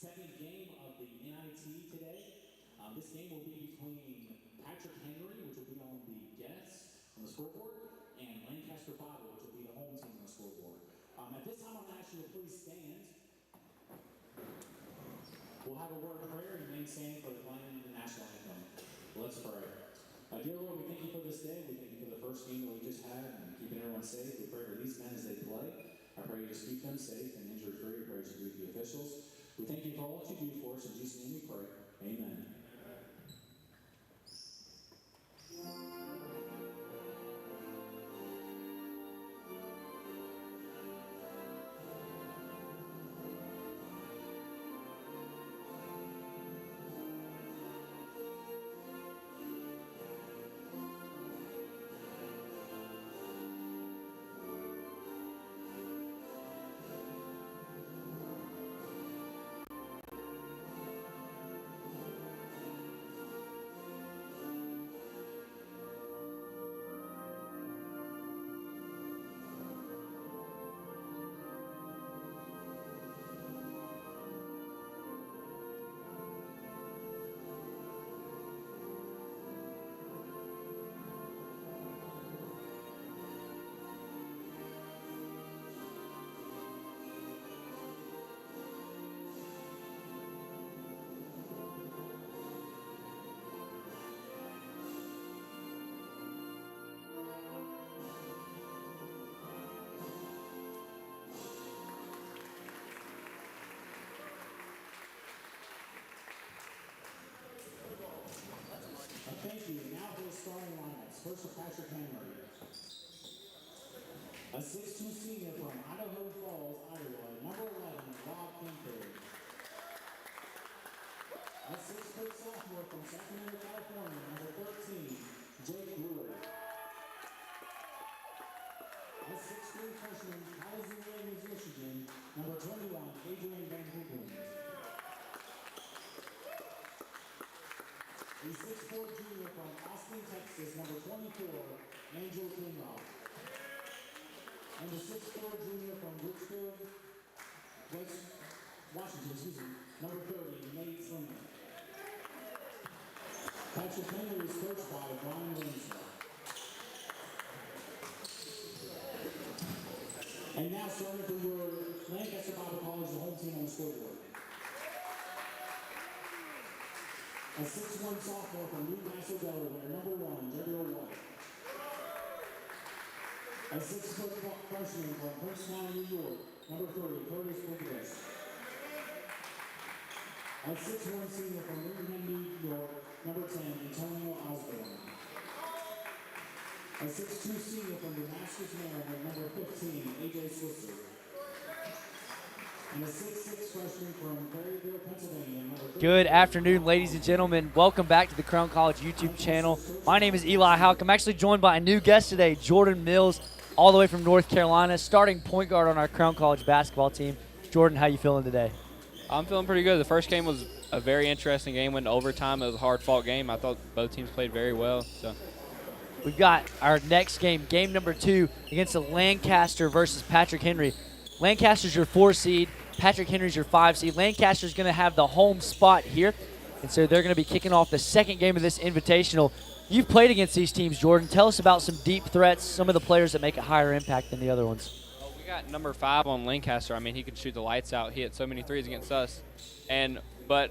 second game of the NIT today. This game will be between Patrick Henry, which will be on the guests on the scoreboard, and Lancaster Bible, which will be the home team on the scoreboard. At this time, I'm asking you to please stand. We'll have a word of prayer and remain standing for the playing of the national anthem. Let's pray. Dear Lord, we thank you for this day. We thank you for the first game that we just had and keeping everyone safe. We pray for these men as they play. I pray you just keep them safe and injury-free. I pray you be the officials. We thank you for all that you do for us. In Jesus' name we pray. Amen. Thank you. Now for the starting lineups. First for Patrick Henry. A 6'2" senior from Idaho Falls, Iowa. Number 11, Rob Pinker. A 6-foot sophomore from Sacramento, California. Number 13, Jake Brewer. A 6'3" freshman, Housing Williams, Michigan. Number 21, Adrian Van Hoeken. A 6'4" junior from Austin, Texas, number 24, Andrew Kinrock. And a 6'4" junior from Richfield, Washington, number 30, Nate Slinger. Patrick Henry is coached by Brian Winslow. And now starting for your Lancaster Bible College, the home team on the scoreboard. A 6'1" sophomore from Newcastle, Delaware, number 1, Gabriel White. A 6-foot freshman from Princeton, New York, number 30, Curtis Wiggins. A 6'1" senior from Lincoln, New York, number 10, Antonio Osborne. A 6'2" senior from Damascus, Maryland, number 15, AJ Switzer. And a 6'6" freshman from Berryville, Pennsylvania, number 3. Good afternoon, ladies and gentlemen. Welcome back to the Crown College YouTube channel. My name is Eli Houck. I'm actually joined by a new guest today, Jordan Mills, all the way from North Carolina, starting point guard on our Crown College basketball team. Jordan, how you feeling today? I'm feeling pretty good. The first game was a very interesting game, went to overtime. It was a hard-fought game. I thought both teams played very well. So we've got our next game, game number 2, against the Lancaster versus Patrick Henry. Lancaster's your 4 seed. Patrick Henry's your 5 seed. Lancaster's going to have the home spot here, and so they're going to be kicking off the second game of this invitational. You've played against these teams, Jordan. Tell us about some deep threats, some of the players that make a higher impact than the other ones. well, we got number 5 on Lancaster. I mean, he can shoot the lights out. He hit so many threes against us. But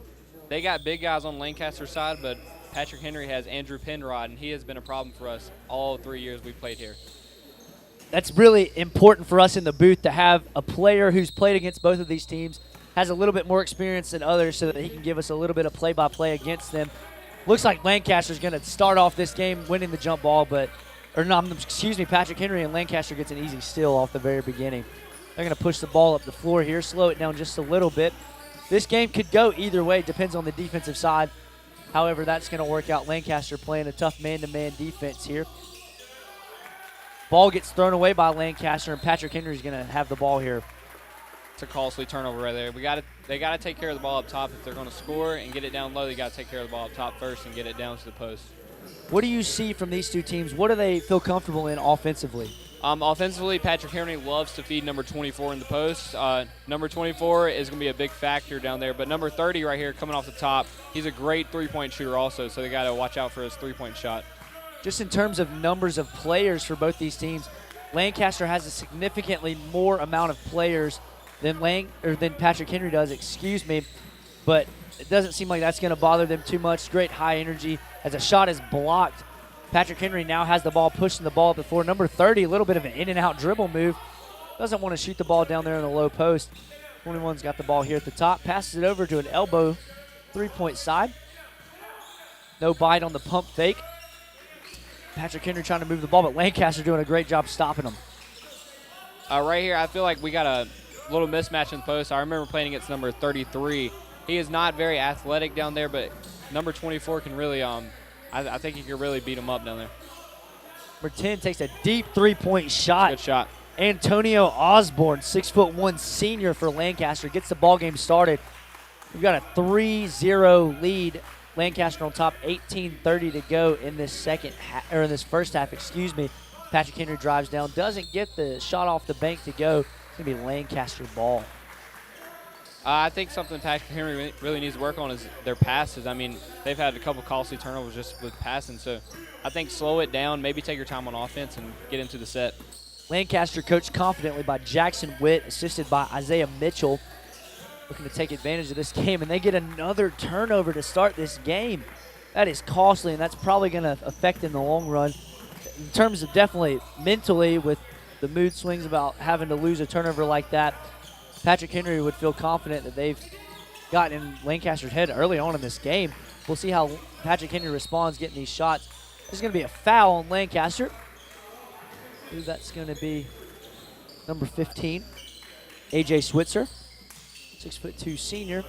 they got big guys on Lancaster's side, but Patrick Henry has Andrew Penrod, and he has been a problem for us all 3 years we've played here. That's really important for us in the booth to have a player who's played against both of these teams, has a little bit more experience than others so that he can give us a little bit of play-by-play against them. Looks like Lancaster's going to start off this game winning the jump ball, Patrick Henry, and Lancaster gets an easy steal off the very beginning. They're going to push the ball up the floor here, slow it down just a little bit. This game could go either way, depends on the defensive side. However, that's going to work out. Lancaster playing a tough man-to-man defense here. Ball gets thrown away by Lancaster, and Patrick Henry's going to have the ball here. It's a costly turnover right there. They got to take care of the ball up top if they're going to score and get it down low. They got to take care of the ball up top first and get it down to the post. What do you see from these two teams? What do they feel comfortable in offensively? Offensively, Patrick Henry loves to feed number 24 in the post. Number 24 is going to be a big factor down there. But number 30 right here coming off the top, he's a great three-point shooter also, so they got to watch out for his three-point shot. Just in terms of numbers of players for both these teams, Lancaster has a significantly more amount of players than Patrick Henry does, but it doesn't seem like that's going to bother them too much. Great high energy as a shot is blocked. Patrick Henry now has the ball, pushing the ball up the floor. Number 30, a little bit of an in-and-out dribble move. Doesn't want to shoot the ball down there in the low post. 21's got the ball here at the top. Passes it over to an elbow three-point side. No bite on the pump fake. Patrick Henry trying to move the ball, but Lancaster doing a great job stopping him. Right here, I feel like we got a little mismatch in the post. I remember playing against number 33. He is not very athletic down there, but number 24 can really I think he could really beat him up down there. Number 10 takes a deep three-point shot. Good shot. Antonio Osborne, 6'1" senior for Lancaster, gets the ball game started. We've got a 3-0 lead. Lancaster on top, 18:30 to go in this in this first half. Patrick Henry drives down, doesn't get the shot off the bank to go. It's gonna be Lancaster ball. I think something Patrick Henry really needs to work on is their passes. I mean, they've had a couple costly turnovers just with passing, so I think slow it down, maybe take your time on offense and get into the set. Lancaster coached confidently by Jackson Witt, assisted by Isaiah Mitchell, looking to take advantage of this game, and they get another turnover to start this game. That is costly, and that's probably going to affect them in the long run. In terms of definitely mentally, with the mood swings about having to lose a turnover like that, Patrick Henry would feel confident that they've gotten in Lancaster's head early on in this game. We'll see how Patrick Henry responds getting these shots. There's going to be a foul on Lancaster. I believe that's going to be number 15, A.J. Switzer, 6'2" senior.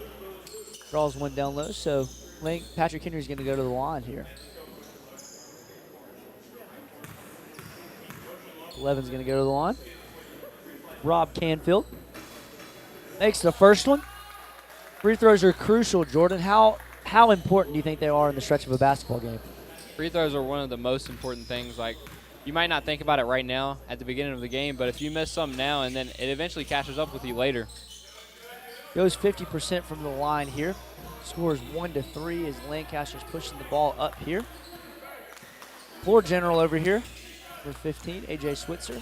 Draws one down low, so Patrick Henry's going to go to the line here. 11's going to go to the line. Rob Canfield makes the first one. Free throws are crucial, Jordan. How important do you think they are in the stretch of a basketball game? Free throws are one of the most important things. Like, you might not think about it right now at the beginning of the game, but if you miss some now and then it eventually catches up with you later. Goes 50% from the line here. Scores 1-3 as Lancaster's pushing the ball up here. Floor general over here for 15, A.J. Switzer.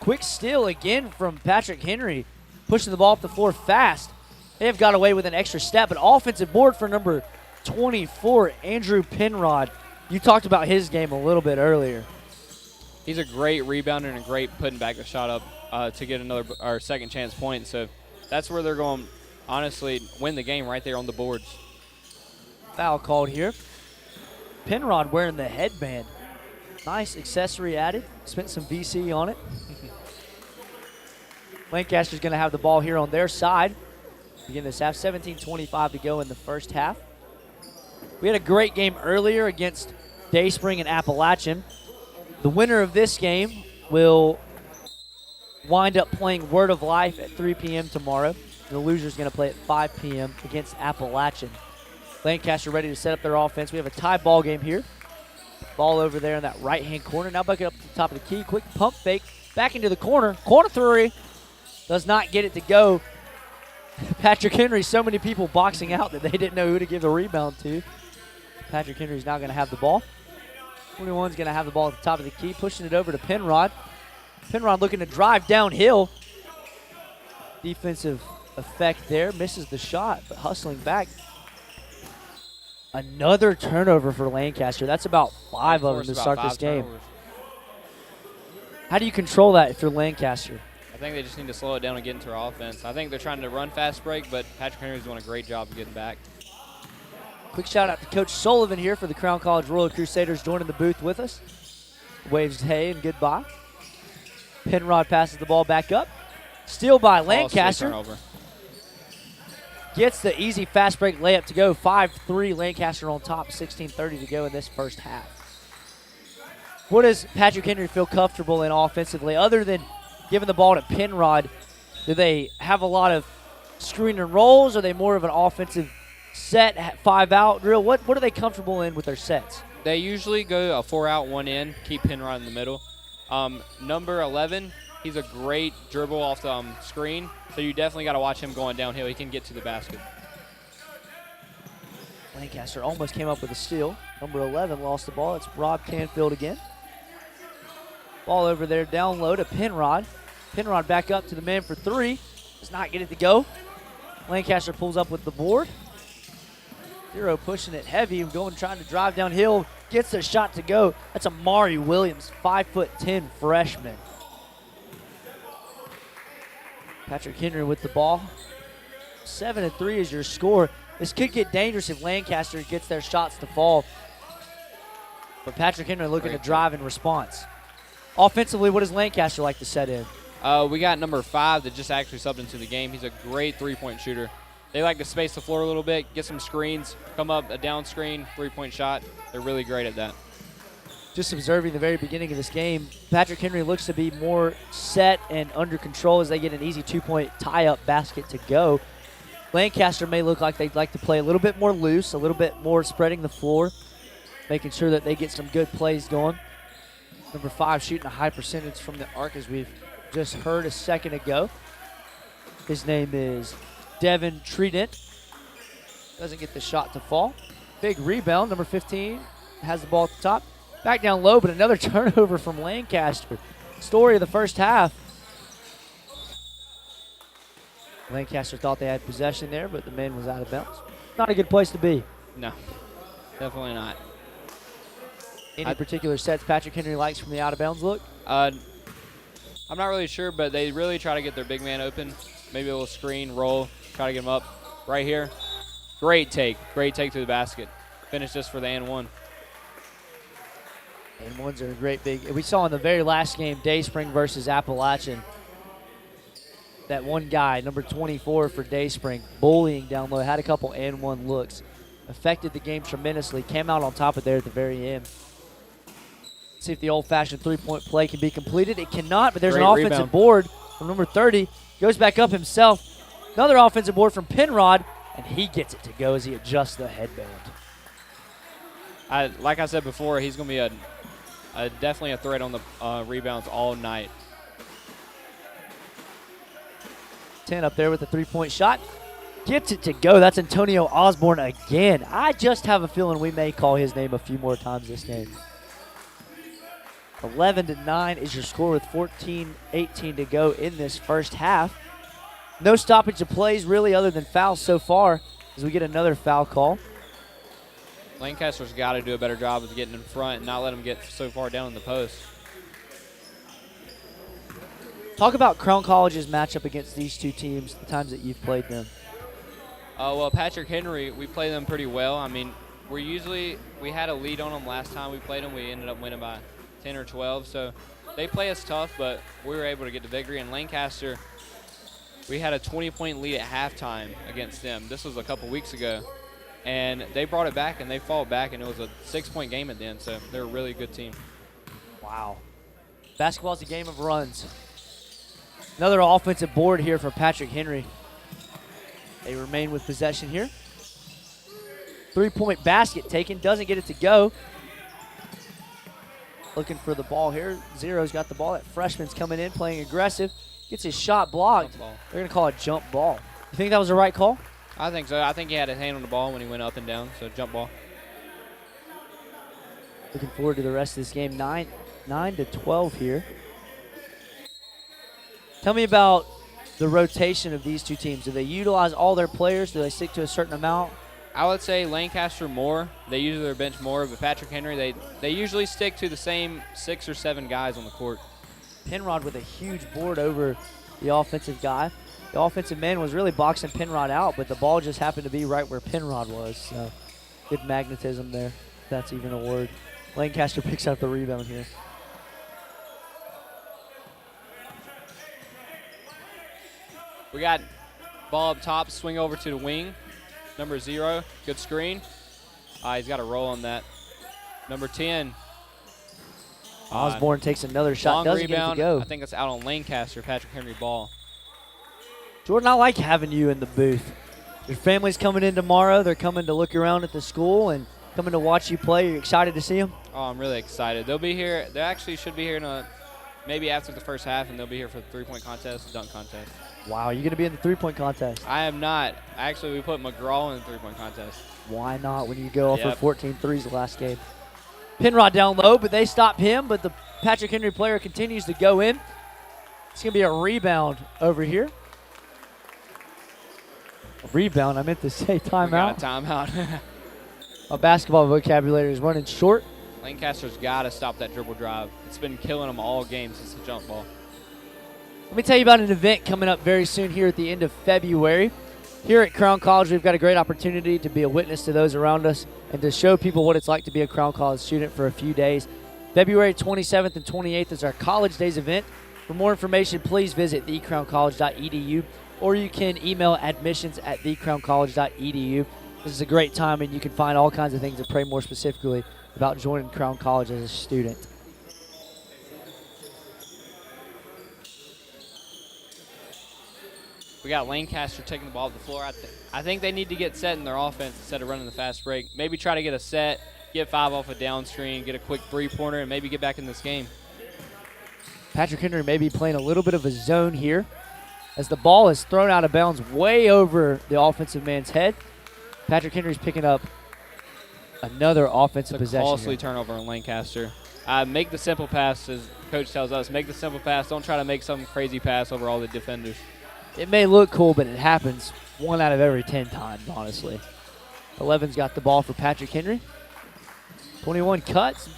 Quick steal again from Patrick Henry, pushing the ball up the floor fast. They have got away with an extra step, but offensive board for number 24, Andrew Penrod. You talked about his game a little bit earlier. He's a great rebounder and a great putting back the shot up to get another or second chance point. So that's where they're going, honestly, win the game right there on the boards. Foul called here. Penrod wearing the headband. Nice accessory added. Spent some VC on it. Lancaster's going to have the ball here on their side. Begin this half, 17:25 to go in the first half. We had a great game earlier against Dayspring and Appalachian. The winner of this game will wind up playing Word of Life at 3 p.m. tomorrow. The loser's going to play at 5 p.m. against Appalachian. Lancaster ready to set up their offense. We have a tie ball game here. Ball over there in that right-hand corner. Now back up to the top of the key. Quick pump fake. Back into the corner. Corner three. Does not get it to go. Patrick Henry, so many people boxing out that they didn't know who to give the rebound to. Patrick Henry's now going to have the ball. 21's going to have the ball at the top of the key, pushing it over to Penrod. Penrod looking to drive downhill. Defensive effect there. Misses the shot, but hustling back. Another turnover for Lancaster. That's about 5 of them to start this game. Turnovers. How do you control that if you're Lancaster? I think they just need to slow it down and get into our offense. I think they're trying to run fast break, but Patrick Henry's doing a great job of getting back. Quick shout out to Coach Sullivan here for the Crown College Royal Crusaders joining the booth with us. Waves hey and goodbye. Penrod passes the ball back up. Steal by Lancaster. Turnover. Gets the easy fast break layup to go. 5-3 Lancaster on top. 16:30 to go in this first half. What does Patrick Henry feel comfortable in offensively other than giving the ball to Penrod? Do they have a lot of screen and rolls? Are they more of an offensive set, 5-out drill? What are they comfortable in with their sets? They usually go a 4 out, 1 in, keep Penrod in the middle. Number 11, he's a great dribble off the screen, so you definitely got to watch him going downhill. He can get to the basket. Lancaster almost came up with a steal. Number 11 lost the ball. It's Rob Canfield again. Ball over there down low to Penrod. Penrod back up to the man for 3. Does not get it to go. Lancaster pulls up with the board. Zero pushing it heavy and trying to drive downhill. Gets the shot to go. That's Amari Williams, 5'10" freshman. Patrick Henry with the ball. 7-3 is your score. This could get dangerous if Lancaster gets their shots to fall. But Patrick Henry looking to drive in response. Offensively, what does Lancaster like to set in? We got number 5 that just actually subbed into the game. He's a great three-point shooter. They like to space the floor a little bit, get some screens, come up a down screen, three-point shot. They're really great at that. Just observing the very beginning of this game, Patrick Henry looks to be more set and under control as they get an easy 2-point tie-up basket to go. Lancaster may look like they'd like to play a little bit more loose, a little bit more spreading the floor, making sure that they get some good plays going. Number 5 shooting a high percentage from the arc, as we've just heard a second ago. His name is Devin Trident. Doesn't get the shot to fall. Big rebound. Number 15 has the ball at the top. Back down low, but another turnover from Lancaster. Story of the first half. Lancaster thought they had possession there, but the man was out of bounds. Not a good place to be. No, definitely not. Any particular sets Patrick Henry likes from the out-of-bounds look? I'm not really sure, but they really try to get their big man open. Maybe a little screen, roll, try to get him up. Right here, great take to the basket. Finish this for the and one. And ones are a great big. We saw in the very last game, Dayspring versus Appalachian, that one guy, number 24 for Dayspring, bullying down low, had a couple and one looks. Affected the game tremendously, came out on top of there at the very end. See if the old-fashioned three-point play can be completed. It cannot, but there's an offensive board from number 30. Goes back up himself. Another offensive board from Penrod, and he gets it to go as he adjusts the headband. Like I said before, he's going to be definitely a threat on the rebounds all night. 10 up there with the three-point shot. Gets it to go. That's Antonio Osborne again. I just have a feeling we may call his name a few more times this game. 11-9 is your score with 14-18 to go in this first half. No stoppage of plays really other than fouls so far as we get another foul call. Lancaster's got to do a better job of getting in front and not let them get so far down in the post. Talk about Crown College's matchup against these two teams, the times that you've played them. Well, Patrick Henry, we play them pretty well. I mean, we had a lead on them last time we played them. We ended up winning by 10 or 12. So they play us tough, but we were able to get the victory. And Lancaster, we had a 20-point lead at halftime against them. This was a couple weeks ago. And they brought it back, and they fought back, and it was a 6-point game at the end. So they're a really good team. Wow. Basketball's a game of runs. Another offensive board here for Patrick Henry. They remain with possession here. Three-point basket taken, doesn't get it to go. Looking for the ball here. Zero's got the ball. That freshman's coming in, playing aggressive. Gets his shot blocked. They're going to call it jump ball. You think that was the right call? I think so. I think he had his hand on the ball when he went up and down, so jump ball. Looking forward to the rest of this game. 9-12 here. Tell me about the rotation of these two teams. Do they utilize all their players? Do they stick to a certain amount? I would say Lancaster more. They use their bench more, but Patrick Henry, they usually stick to the same 6 or 7 guys on the court. Penrod with a huge board over the offensive guy. The offensive man was really boxing Penrod out, but the ball just happened to be right where Penrod was. So good magnetism there, if that's even a word. Lancaster picks up the rebound here. We got ball up top, swing over to the wing. Number 0, good screen. He's got a roll on that. Number 10. Osborne takes another shot, long doesn't rebound. get it to go. I think it's out on Lancaster, Patrick Henry ball. Jordan, I like having you in the booth. Your family's coming in tomorrow. They're coming to look around at the school, and coming to watch you play? Are you excited to see them? Oh, I'm really excited. They'll be here. They actually should be here maybe after the first half, and they'll be here for the three-point contest, dunk contest. Wow, you're going to be in the three-point contest. I am not. Actually, we put McGraw in the three-point contest. Why not when you go off for Yep. 14 threes the last game? Penrod down low, but they stop him, but the Patrick Henry player continues to go in. It's going to be a rebound over here. A rebound, I meant to say We got timeout. a timeout. My basketball vocabulary is running short. Lancaster's got to stop that dribble drive. It's been killing them all game since the jump ball. Let me tell you about an event coming up very soon here at the end of February. Here at Crown College, we've got a great opportunity to be a witness to those around us and to show people what it's like to be a Crown College student for a few days. February 27th and 28th is our College Days event. For more information, please visit thecrowncollege.edu, or you can email admissions@thecrowncollege.edu. This is a great time, and you can find all kinds of things and pray more specifically about joining Crown College as a student. We got Lancaster taking the ball off the floor. I think they need to get set in their offense instead of running the fast break. Maybe try to get a set, get 5 off a downstream, get a quick three-pointer, and maybe get back in this game. Patrick Henry may be playing a little bit of a zone here as the ball is thrown out of bounds way over the offensive man's head. Patrick Henry's picking up another offensive It's a possession. costly Here. turnover on Lancaster. Make the simple pass, as Coach tells us. Make the simple pass. Don't try to make some crazy pass over all the defenders. It may look cool, but it happens 1 out of every 10 times, honestly. 11's got the ball for Patrick Henry. 21 cuts.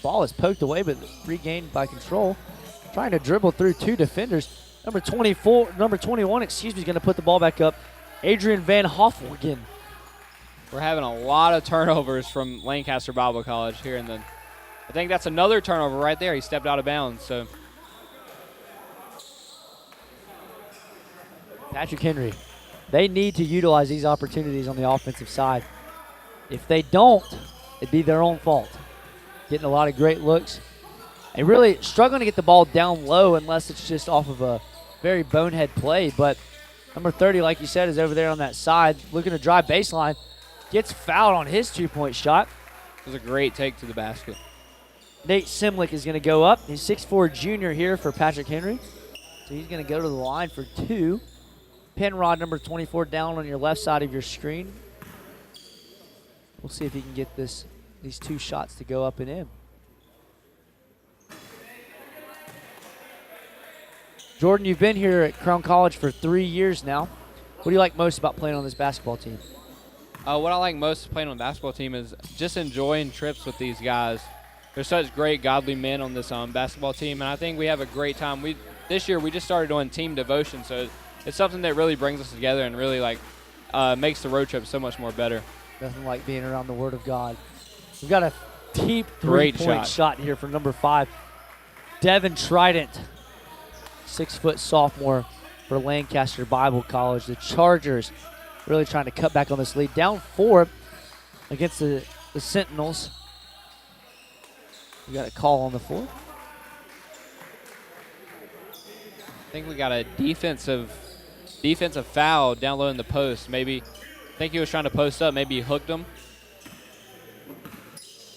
Ball is poked away, but regained by control. Trying to dribble through 2 defenders. Number 21, is going to put the ball back up. Adrian Van Hofwagen. We're having a lot of turnovers from Lancaster Bible College here in the. I think that's another turnover right there. He stepped out of bounds. So Patrick Henry, they need to utilize these opportunities on the offensive side. If they don't, it'd be their own fault. Getting a lot of great looks. And really struggling to get the ball down low unless it's just off of a very bonehead play. But number 30, like you said, is over there on that side, looking to drive baseline. Gets fouled on his 2-point shot. it was a great take to the basket. Nate Simlick is going to go up. He's 6'4" junior here for Patrick Henry. So he's going to go to the line for 2. Penrod, number 24, down on your left side of your screen. We'll see if he can get these 2 shots to go up and in. Jordan, you've been here at Crown College for 3 years now. What do you like most about playing on this basketball team? What I like most playing on the basketball team is just enjoying trips with these guys. They're such great, godly men on this basketball team, and I think we have a great time. This year we just started doing team devotion, so it's something that really brings us together and really makes the road trip so much more better. Nothing like being around the Word of God. We've got a deep Great three-point shot here from number 5, Devin Trident, 6-foot sophomore for Lancaster Bible College. The Chargers really trying to cut back on this lead. Down 4 against the Sentinels. We got a call on the floor. I think we got a defensive foul down low in the post. Maybe, I think he was trying to post up. Maybe he hooked him.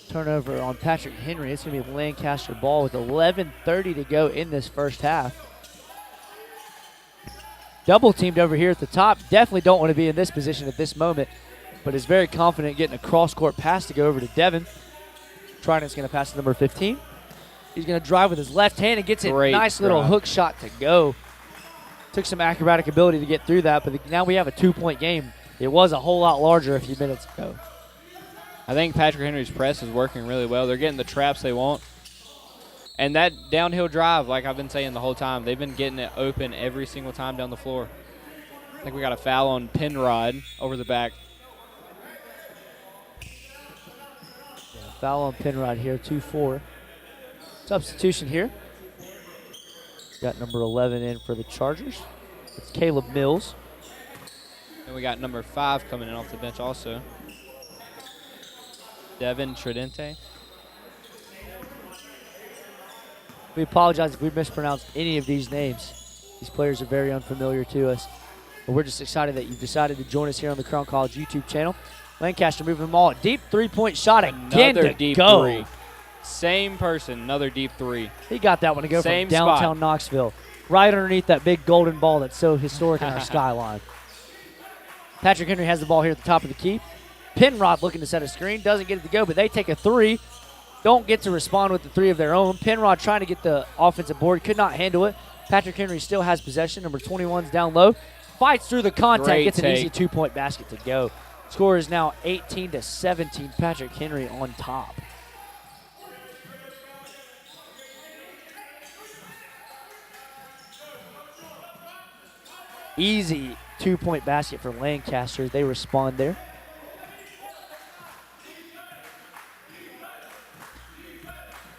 Turnover on Patrick Henry. It's going to be Lancaster ball with 11:30 to go in this first half. Double teamed over here at the top. Definitely don't want to be in this position at this moment, but is very confident getting a cross-court pass to go over to Devin. Trident's going to pass to number 15. He's going to drive with his left hand and gets a nice little hook shot to go. Took some acrobatic ability to get through that, but now we have a 2-point game. It was a whole lot larger a few minutes ago. I think Patrick Henry's press is working really well. They're getting the traps they want. And that downhill drive, like I've been saying the whole time, they've been getting it open every single time down the floor. I think we got a foul on Penrod over the back. Yeah, foul on Penrod here, 2-4. Substitution here. Got number 11 in for the Chargers. It's Caleb Mills. And we got number 5 coming in off the bench also. Devin Tridente. We apologize if we mispronounced any of these names. These players are very unfamiliar to us. But we're just excited that you've decided to join us here on the Crown College YouTube channel. Lancaster moving the ball. Deep three-point shot again Another to deep go. three. Same person, another deep three. He got that one to go Same from downtown spot. Knoxville, right underneath that big golden ball that's so historic in our skyline. Patrick Henry has the ball here at the top of the key. Penrod looking to set a screen, doesn't get it to go, but they take a three. Don't get to respond with the three of their own. Penrod trying to get the offensive board, could not handle it. Patrick Henry still has possession. Number 21's down low. Fights through the contact, Great gets an take. easy two-point basket to go. Score is now 18-17. Patrick Henry on top. Easy two-point basket for Lancaster. They respond there.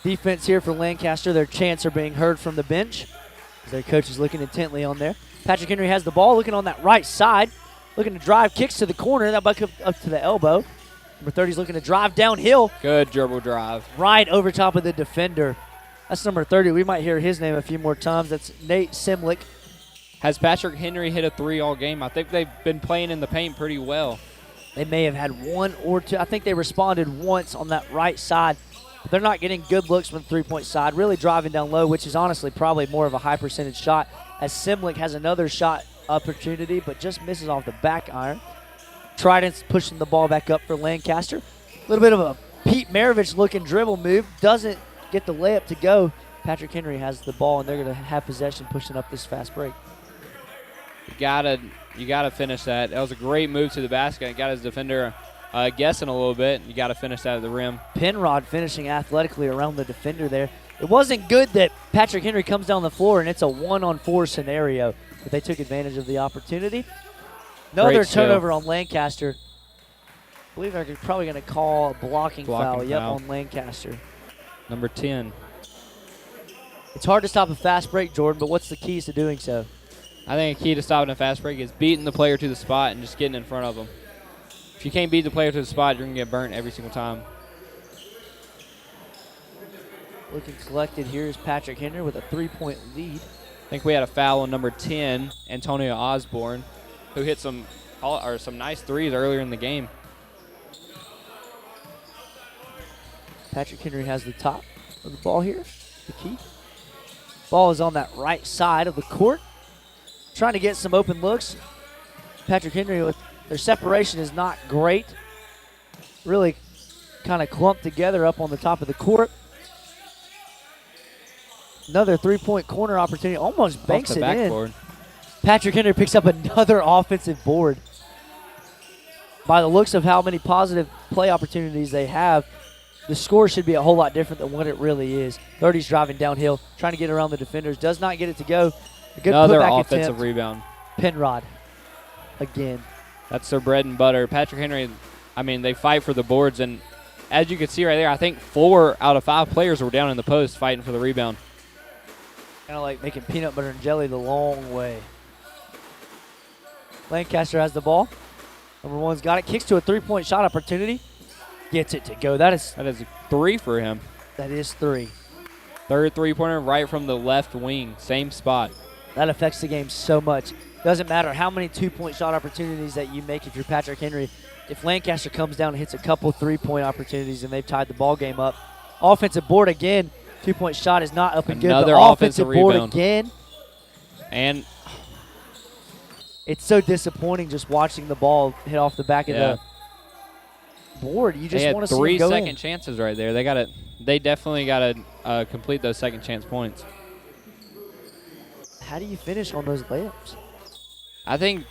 Defense here for Lancaster. Their chants are being heard from the bench. Their coach is looking intently on there. Patrick Henry has the ball, looking on that right side. Looking to drive, kicks to the corner. That buck up to the elbow. Number 30 is looking to drive downhill. Good dribble drive. Right over top of the defender. That's number 30. We might hear his name a few more times. That's Nate Simlick. Has Patrick Henry hit a three all game? I think they've been playing in the paint pretty well. They may have had one or two. I think they responded once on that right side. But they're not getting good looks from the three-point side. Really driving down low, which is honestly probably more of a high percentage shot, as Simlick has another shot opportunity, but just misses off the back iron. Trident's pushing the ball back up for Lancaster. A little bit of a Pete Maravich looking dribble move. Doesn't get the layup to go. Patrick Henry has the ball, and they're going to have possession pushing up this fast break. You gotta finish that. That was a great move to the basket. It got his defender guessing a little bit. You got to finish that at the rim. Penrod finishing athletically around the defender there. It wasn't good that Patrick Henry comes down the floor and it's a 1-on-4 scenario, but they took advantage of the opportunity. Another Great turnover on Lancaster. I believe they're probably going to call a blocking foul. Yep, foul. on Lancaster. Number 10. It's hard to stop a fast break, Jordan, but what's the keys to doing so? I think a key to stopping a fast break is beating the player to the spot and just getting in front of them. If you can't beat the player to the spot, you're going to get burnt every single time. Looking collected here is Patrick Henry with a 3-point lead. I think we had a foul on number 10, Antonio Osborne, who hit some nice threes earlier in the game. Patrick Henry has the top of the ball here, the key. Ball is on that right side of the court. Trying to get some open looks. Patrick Henry, with their separation is not great. Really kind of clumped together up on the top of the court. Another three-point corner opportunity. Almost banks Off the it backboard. in. Patrick Henry picks up another offensive board. By the looks of how many positive play opportunities they have, the score should be a whole lot different than what it really is. 30's driving downhill, trying to get around the defenders. Does not get it to go. A good Another putback offensive attempt. rebound. Penrod again. That's their bread and butter. Patrick Henry, I mean, they fight for the boards, and as you can see right there, I think 4 out of 5 players were down in the post fighting for the rebound. Kind of like making peanut butter and jelly the long way. Lancaster has the ball. Number 1's got it. Kicks to a three-point shot opportunity. Gets it to go. That is a 3 for him. 3. Third three-pointer right from the left wing, same spot. That affects the game so much. Doesn't matter how many two-point shot opportunities that you make if you're Patrick Henry. If Lancaster comes down and hits a couple three-point opportunities and they've tied the ball game up. Offensive board again. Two-point shot is not up and good. Another The offensive board rebound. again. And It's so disappointing just watching the ball hit off the back of the board. You just they want had to see 3 it go second in. chances right there. They definitely got to complete those second chance points. How do you finish on those layups? I think,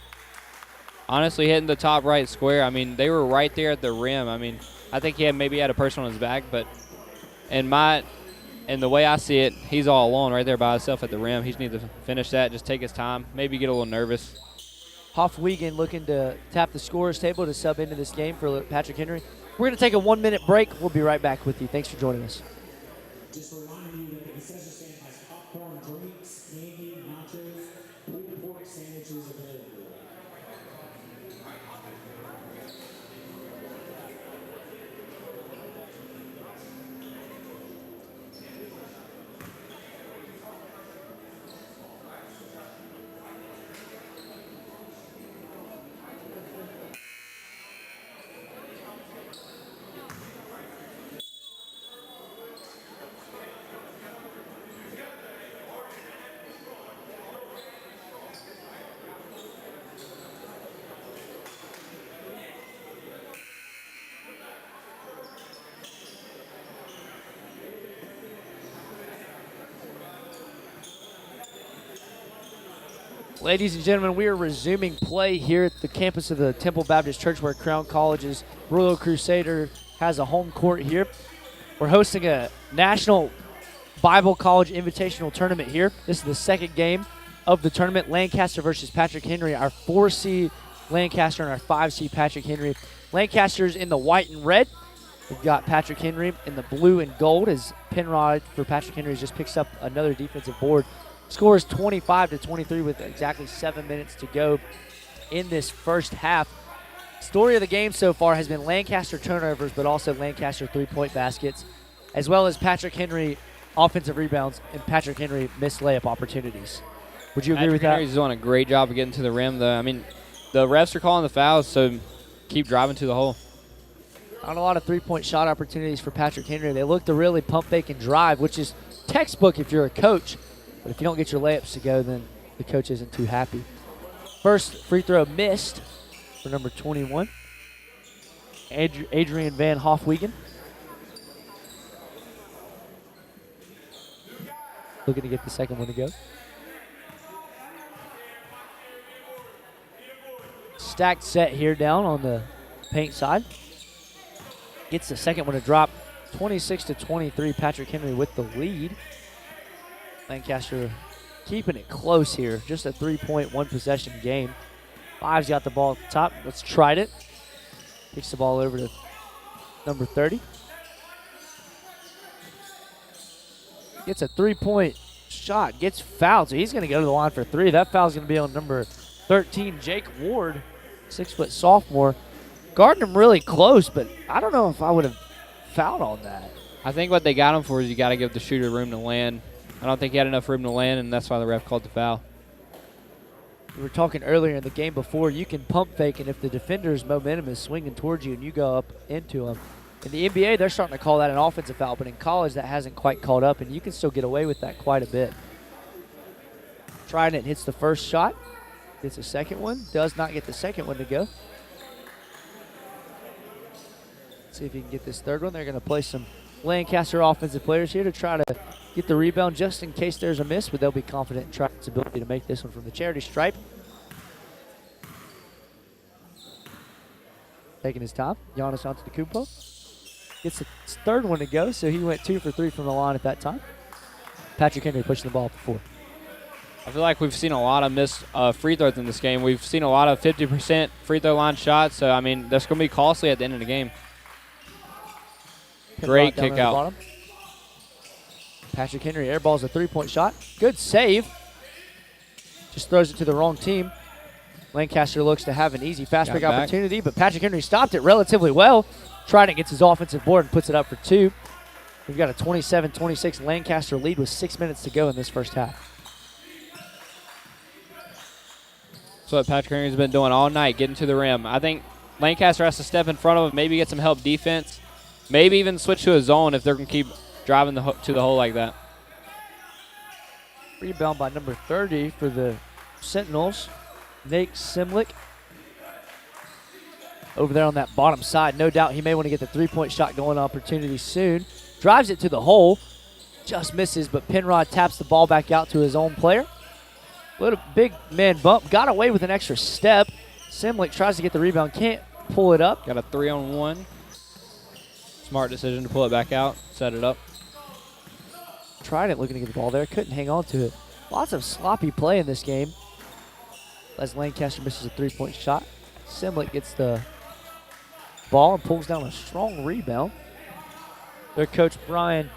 honestly, hitting the top right square, I mean, they were right there at the rim. I mean, I think he maybe had a person on his back, but in the way I see it, he's all alone right there by himself at the rim. He just needs to finish that, just take his time, maybe get a little nervous. Hoff-Wiegand looking to tap the scorer's table to sub into this game for Patrick Henry. We're going to take a 1-minute break. We'll be right back with you. Thanks for joining us. Just reminding you that the concession stand has popcorn, drinks, candy, nachos, pulled pork sandwiches available. Ladies and gentlemen, we are resuming play here at the campus of the Temple Baptist Church where Crown College's Royal Crusader has a home court here. We're hosting a National Bible College Invitational Tournament here. This is the second game of the tournament, Lancaster versus Patrick Henry, our 4C Lancaster and our 5C Patrick Henry. Lancaster's in the white and red. We've got Patrick Henry in the blue and gold as Penrod for Patrick Henry just picks up another defensive board. Score is 25-23 with exactly 7 minutes to go in this first half. Story of the game so far has been Lancaster turnovers, but also Lancaster three-point baskets, as well as Patrick Henry offensive rebounds and Patrick Henry missed layup opportunities. Would you agree with that? Patrick Henry's doing a great job of getting to the rim, though. I mean, the refs are calling the fouls, so keep driving to the hole. Not a lot of three-point shot opportunities for Patrick Henry. They look to really pump, fake, and drive, which is textbook if you're a coach. But if you don't get your layups to go, then the coach isn't too happy. First free throw missed for number 21, Adrian Van Hofwegen. Looking to get the second one to go. Stacked set here down on the paint side. Gets the second one to drop. 26-23, Patrick Henry with the lead. Lancaster keeping it close here. Just a 3-point, one-possession game. Five's got the ball at the top. Let's try it. Kicks the ball over to number 30. Gets a three-point shot. Gets fouled, so he's going to go to the line for three. That foul's going to be on number 13, Jake Ward, 6-foot sophomore. Guarding him really close, but I don't know if I would have fouled on that. I think what they got him for is you got to give the shooter room to land. I don't think he had enough room to land, and that's why the ref called the foul. We were talking earlier in the game before, you can pump fake, and if the defender's momentum is swinging towards you and you go up into him. In the NBA, they're starting to call that an offensive foul, but in college, that hasn't quite caught up, and you can still get away with that quite a bit. Trident hits the first shot, gets a second one, does not get the second one to go. See if he can get this third one. They're going to play some Lancaster offensive players here to try to get the rebound just in case there's a miss, but they'll be confident in Trident's ability to make this one from the charity stripe. Taking his time. Giannis Antetokounmpo gets the third one to go, so he went 2 for 3 from the line at that time. Patrick Henry pushing the ball up for 4. I feel like we've seen a lot of missed free throws in this game. We've seen a lot of 50% free throw line shots, so, I mean, that's going to be costly at the end of the game. Great kick out. Patrick Henry airballs a three-point shot. Good save. Just throws it to the wrong team. Lancaster looks to have an easy fast break opportunity, but Patrick Henry stopped it relatively well. Trident gets his offensive board and puts it up for 2. We've got a 27-26 Lancaster lead with 6 minutes to go in this first half. That's what Patrick Henry's been doing all night, getting to the rim. I think Lancaster has to step in front of him, maybe get some help defense, maybe even switch to a zone if they're going to keep driving to the hole like that. Rebound by number 30 for the Sentinels, Nate Simlick. Over there on that bottom side, no doubt he may want to get the three-point shot going opportunity soon. Drives it to the hole, just misses, but Penrod taps the ball back out to his own player. Little big man bump, got away with an extra step. Simlick tries to get the rebound, can't pull it up. Got a 3-on-1. Smart decision to pull it back out, set it up. Tried it looking to get the ball there, couldn't hang on to it. Lots of sloppy play in this game as Lancaster misses a three-point shot. Simlick gets the ball and pulls down a strong rebound. Their coach, Brian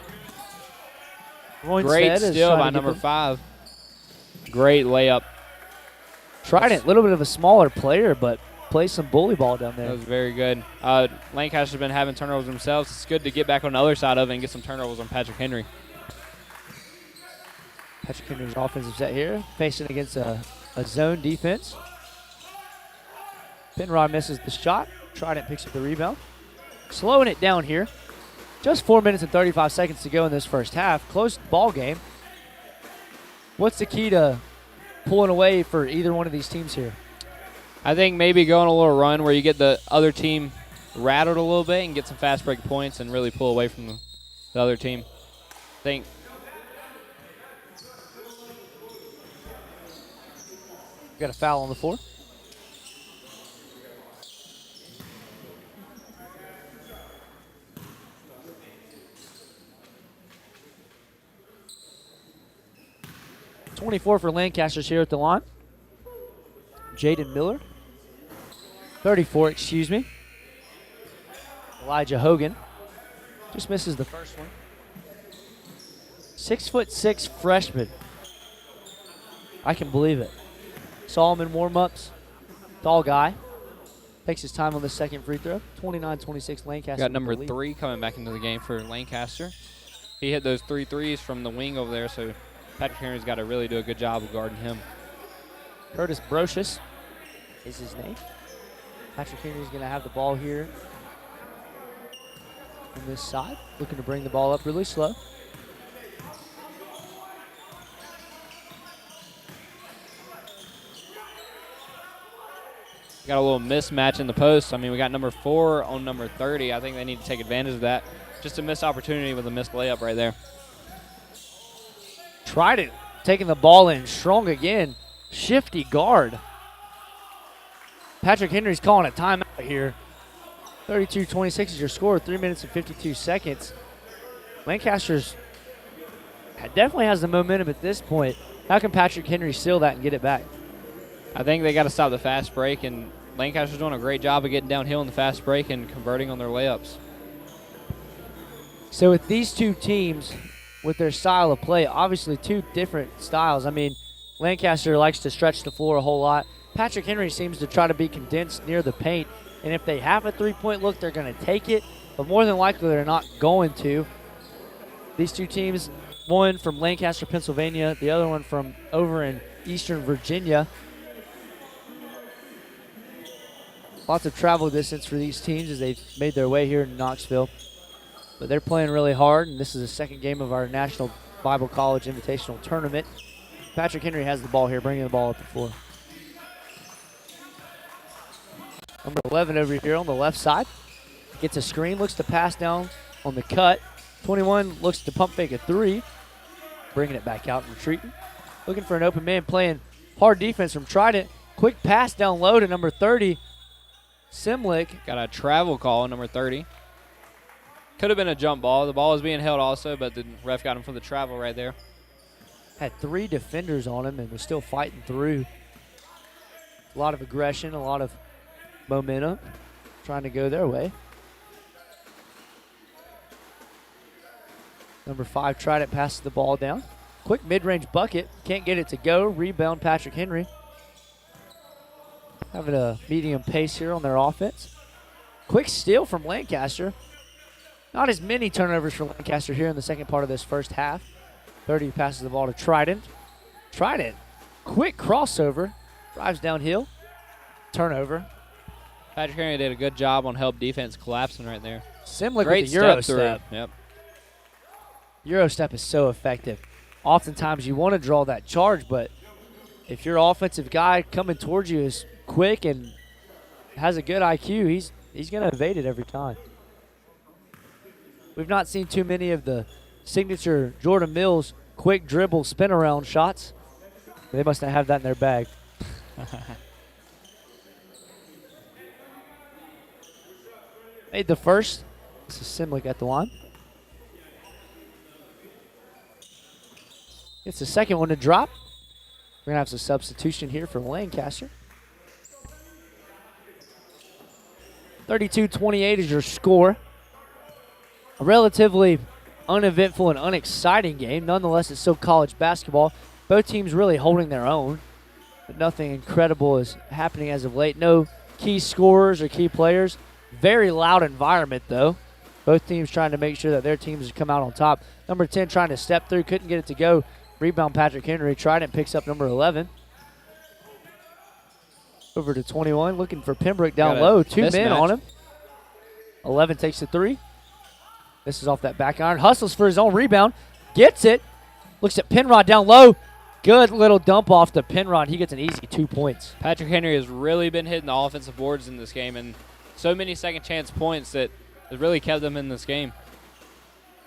Roinstead, Great steal by number 5. Great layup. Trident, a little bit of a smaller player, but plays some bully ball down there. That was very good. Lancaster's been having turnovers themselves. It's good to get back on the other side of it and get some turnovers on Patrick Henry. Patrick Henry's offensive set here, facing against a zone defense. Penrod misses the shot. Trident picks up the rebound. Slowing it down here. Just 4 minutes and 35 seconds to go in this first half. Close ball game. What's the key to pulling away for either one of these teams here? I think maybe going a little run where you get the other team rattled a little bit and get some fast break points and really pull away from the other team. I think Got a foul on the floor. .24 for Lancaster's here at the line. Jaden Miller. 34, excuse me. Elijah Hogan. Just misses the first one. 6'6" freshman. I can believe it. Saw him in warm-ups. Tall guy. Takes his time on the second free throw. 29-26 Lancaster. Got number 3 coming back into the game for Lancaster. He hit those 3 threes from the wing over there, so Patrick Henry's got to really do a good job of guarding him. Curtis Brocious is his name. Patrick Henry's going to have the ball here on this side. Looking to bring the ball up really slow. Got a little mismatch in the post. I mean, we got number 4 on number 30. I think they need to take advantage of that. Just a missed opportunity with a missed layup right there. Tried it. Taking the ball in strong again. Shifty guard. Patrick Henry's calling a timeout here. 32-26 is your score. 3 minutes and 52 seconds. Lancaster's definitely has the momentum at this point. How can Patrick Henry steal that and get it back? I think they got to stop the fast break, and Lancaster's doing a great job of getting downhill in the fast break and converting on their layups. So with these two teams, with their style of play, obviously two different styles. I mean, Lancaster likes to stretch the floor a whole lot. Patrick Henry seems to try to be condensed near the paint, and if they have a three-point look, they're going to take it, but more than likely they're not going to. These two teams, one from Lancaster, Pennsylvania, the other one from over in Eastern Virginia. Lots of travel distance for these teams as they've made their way here in Knoxville. But they're playing really hard, and this is the second game of our National Bible College Invitational Tournament. Patrick Henry has the ball here, bringing the ball up the floor. Number 11 over here on the left side. Gets a screen, looks to pass down on the cut. 21 looks to pump fake a 3. Bringing it back out and retreating. Looking for an open man, playing hard defense from Trident. Quick pass down low to number 30. Simlick. Got a travel call, number 30. Could have been a jump ball. The ball was being held also, but the ref got him for the travel right there. Had 3 defenders on him and was still fighting through. A lot of aggression, a lot of momentum, trying to go their way. Number 5 tried it, passes the ball down. Quick mid-range bucket, can't get it to go. Rebound Patrick Henry. Having a medium pace here on their offense. Quick steal from Lancaster. Not as many turnovers for Lancaster here in the second part of this first half. 30 passes the ball to Trident. Trident, quick crossover, drives downhill, turnover. Patrick Henry did a good job on help defense collapsing right there. Simlick Great with the Euro step. step. Yep. Euro step is so effective. Oftentimes you want to draw that charge, but if your offensive guy coming towards you is quick and has a good IQ, he's going to evade it every time. We've not seen too many of the signature Jordan Mills quick dribble spin around shots. They must not have that in their bag. Made the first. This is Simlick at the line. It's the second one to drop. We're going to have some substitution here for Lancaster. 32-28 is your score. A relatively uneventful and unexciting game. Nonetheless, it's still college basketball. Both teams really holding their own, but nothing incredible is happening as of late. No key scorers or key players. Very loud environment, though. Both teams trying to make sure that their teams come out on top. Number 10 trying to step through, couldn't get it to go. Rebound Patrick Henry. Trident picks up number 11. Over to 21, looking for Pembroke down low. 2 men on him. 11 takes the 3. This is off that back iron. Hustles for his own rebound. Gets it. Looks at Penrod down low. Good little dump off to Penrod. He gets an easy 2 points. Patrick Henry has really been hitting the offensive boards in this game, and so many second chance points that has really kept them in this game.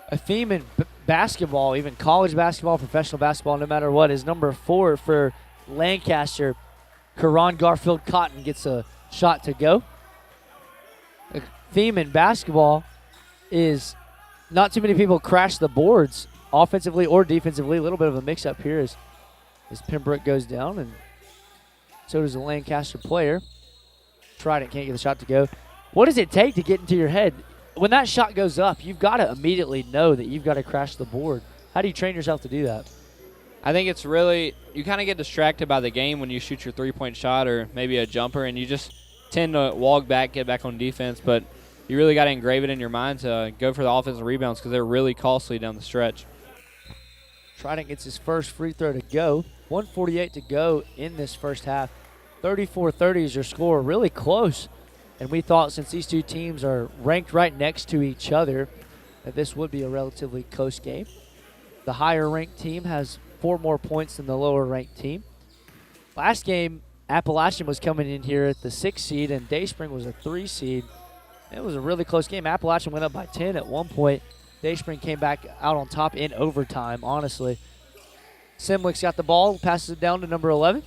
A theme in basketball, even college basketball, professional basketball, no matter what, is number 4 for Lancaster. Karan Garfield Cotton gets a shot to go. The theme in basketball is not too many people crash the boards offensively or defensively. A little bit of a mix-up here as Pembroke goes down, and so does the Lancaster player. Trident can't get the shot to go. What does it take to get into your head? When that shot goes up, you've got to immediately know that you've got to crash the board. How do you train yourself to do that? I think it's really, you kind of get distracted by the game when you shoot your three-point shot or maybe a jumper, and you just tend to walk back, get back on defense. But you really got to engrave it in your mind to go for the offensive rebounds because they're really costly down the stretch. Trident gets his first free throw to go. 1:48 to go in this first half. 34-30 is your score, really close. And we thought since these two teams are ranked right next to each other that this would be a relatively close game. The higher-ranked team has 4 more points than the lower-ranked team. Last game, Appalachian was coming in here at the 6 seed, and Dayspring was a 3 seed. It was a really close game. Appalachian went up by 10 at one point. Dayspring came back out on top in overtime, honestly. Simlick's got the ball, passes it down to number 11.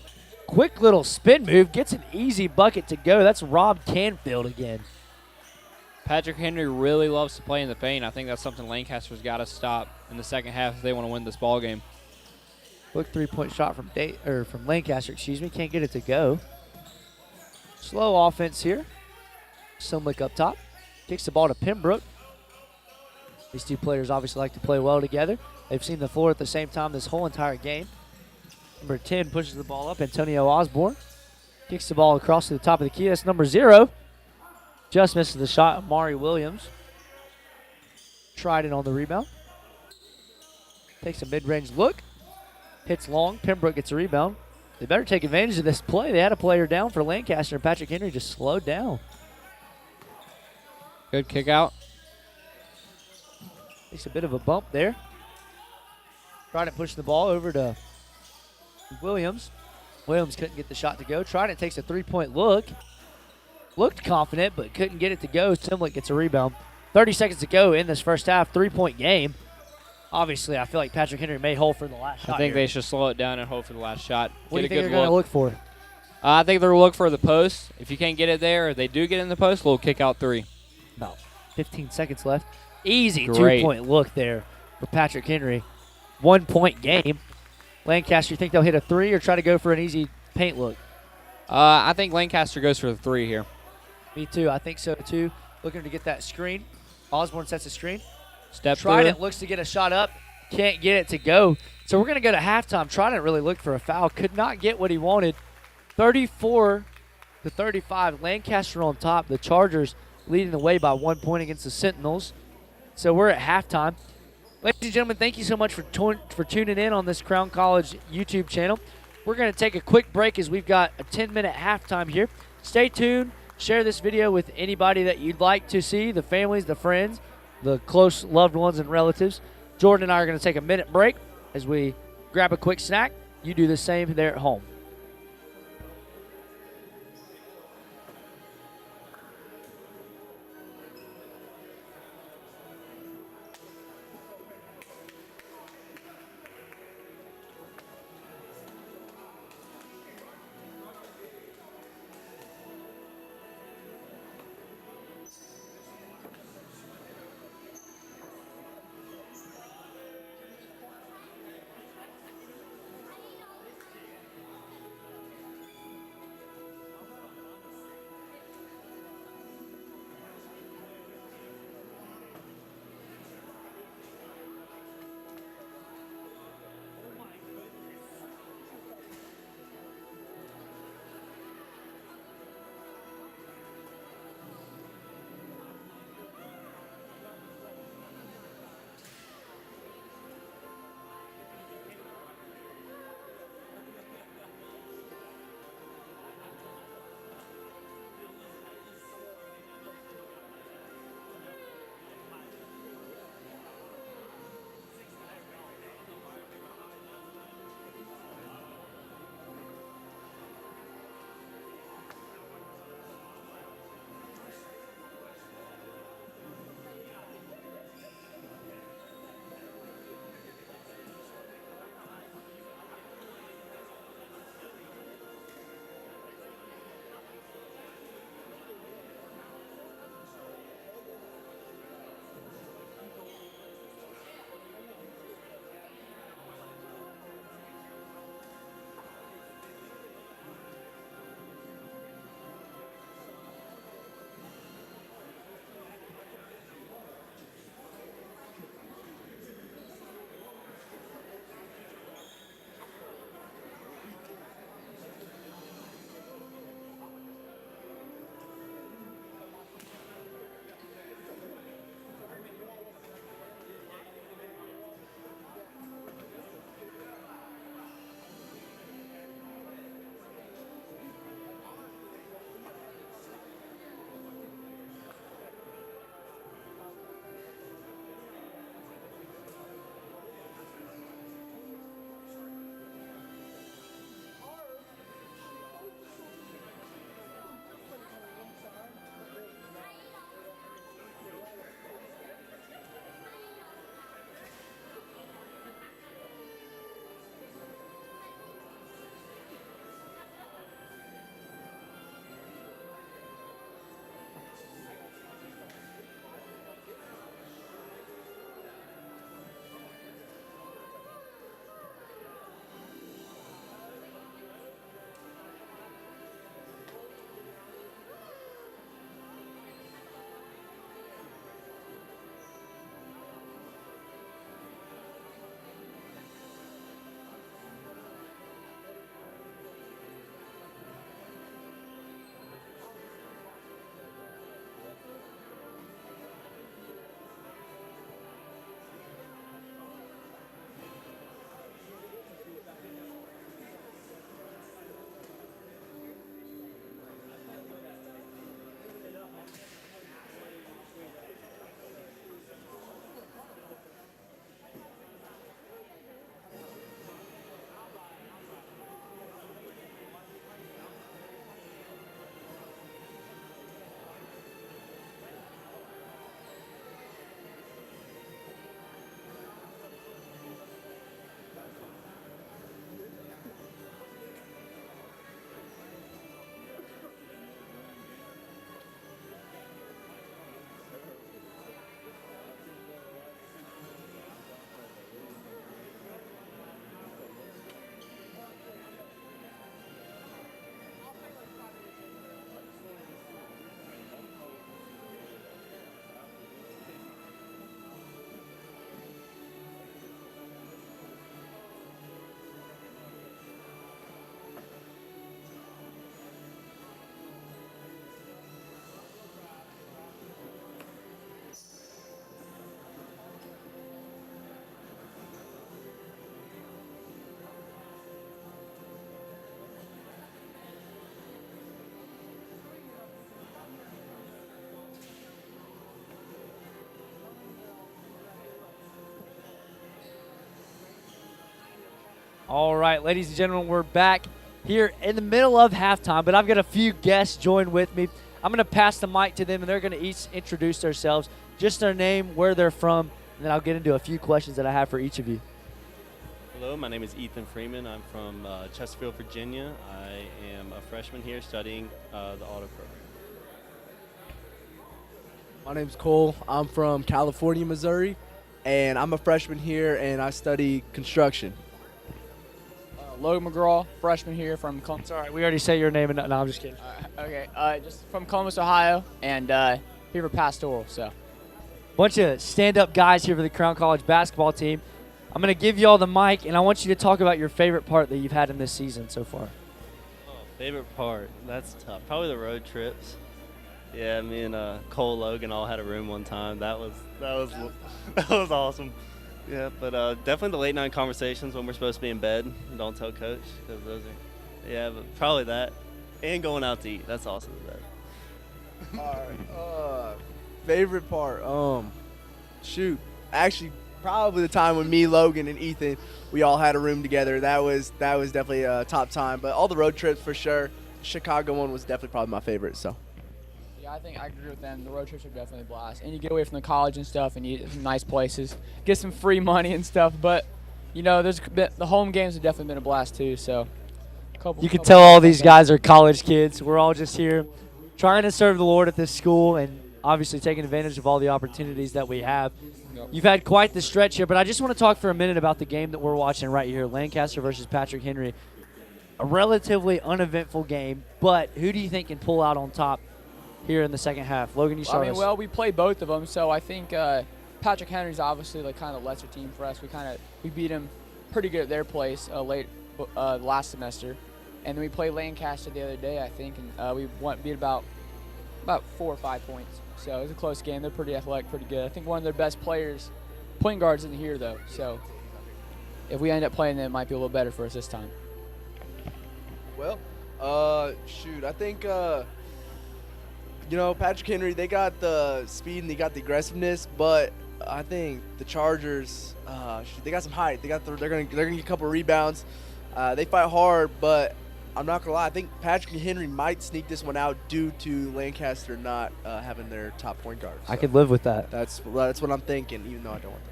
Quick little spin move, gets an easy bucket to go. That's Rob Canfield again. Patrick Henry really loves to play in the paint. I think that's something Lancaster's got to stop in the second half if they want to win this ball game. Quick three-point shot from Lancaster, can't get it to go. Slow offense here. Simlick up top. Kicks the ball to Pembroke. These two players obviously like to play well together. They've seen the floor at the same time this whole entire game. Number 10 pushes the ball up. Antonio Osborne kicks the ball across to the top of the key. That's number 0. Just misses the shot. Amari Williams tried it on the rebound. Takes a mid-range look. Hits long. Pembroke gets a rebound. They better take advantage of this play. They had a player down for Lancaster, and Patrick Henry just slowed down. Good kick out. Takes a bit of a bump there. Trident pushed the ball over to Williams. Williams couldn't get the shot to go. Trident takes a three-point look. Looked confident, but couldn't get it to go. Simlick gets a rebound. 30 seconds to go in this first half. 3-point game. Obviously, I feel like Patrick Henry may hold for the last shot. I think here. they should slow it down and hold for the last shot. What do you Get a think good they're going to look for? I think they'll look for the post. If you can't get it there, or they do get in the post, we'll kick out 3. About 15 seconds left. Easy Great. 2-point look there for Patrick Henry. 1-point game. Lancaster, you think they'll hit a 3 or try to go for an easy paint look? I think Lancaster goes for the 3 here. Me too. I think so too. Looking to get that screen. Osborne sets a screen. Step Trident through. looks to get a shot up. Can't get it to go. So we're going to go to halftime. Trident really looked for a foul. Could not get what he wanted. 34-35. Lancaster on top. The Chargers leading the way by 1 point against the Sentinels. So we're at halftime. Ladies and gentlemen, thank you so much for tuning in on this Crown College YouTube channel. We're going to take a quick break as we've got a 10-minute halftime here. Stay tuned. Share this video with anybody that you'd like to see, the families, the friends, the close loved ones and relatives. Jordan and I are going to take a minute break as we grab a quick snack. You do the same there at home. All right, ladies and gentlemen, we're back here in the middle of halftime, but I've got a few guests join with me. I'm going to pass the mic to them, and they're going to each introduce themselves, just their name, where they're from, and then I'll get into a few questions that I have for each of you. Hello, my name is Ethan Freeman. I'm from Chesterfield, Virginia. I am a freshman here studying the auto program. My name's Cole. I'm from California, Missouri, and I'm a freshman here, and I study construction. Logan McGraw, freshman here from Columbus. Sorry, we already said your name, and no, I'm just kidding. Just from Columbus, Ohio, and here for pastoral. So, Bunch of stand-up guys here for the Crown College basketball team. I'm going to give you all the mic, and I want you to talk about your favorite part that you've had in this season so far. Oh, favorite part? That's tough. Probably the road trips. Yeah, me and Cole Logan all had a room one time. That was that was awesome. Yeah, but definitely the late night conversations when we're supposed to be in bed. Don't tell coach, because those are. Yeah, but probably that, and going out to eat. That's awesome. That. All right. Favorite part? Shoot. Actually, probably the time when me, Logan, and Ethan, we all had a room together. That was definitely a top time. But all the road trips for sure. Chicago one was definitely probably my favorite. So. yeah, I think I agree with them. The road trips are definitely a blast. And you get away from the college and stuff and you eat some nice places, get some free money and stuff. But, the home games have definitely been a blast too. So, You can tell all these guys are college kids. We're all just here trying to serve the Lord at this school and obviously taking advantage of all the opportunities that we have. You've had quite the stretch here, but I just want to talk for a minute about the game that we're watching right here, Lancaster versus Patrick Henry. A relatively uneventful game, but who do you think can pull out on top here in the second half? Logan, you start us. We play both of them, so I think Patrick Henry's obviously the kind of lesser team for us. We beat them pretty good at their place last semester, and then we played Lancaster the other day, I think, and we beat about 4 or 5 points. So it was a close game. They're pretty athletic, pretty good. I think one of their best players, point guards, in here though. So if we end up playing them, it might be a little better for us this time. Well, I think, Patrick Henry, they got the speed and they got the aggressiveness, but I think the Chargers, they got some height. They're gonna get a couple of rebounds. They fight hard, but I'm not gonna lie. I think Patrick Henry might sneak this one out due to Lancaster not having their top point guard. So I could live with that. that's what I'm thinking, even though I don't want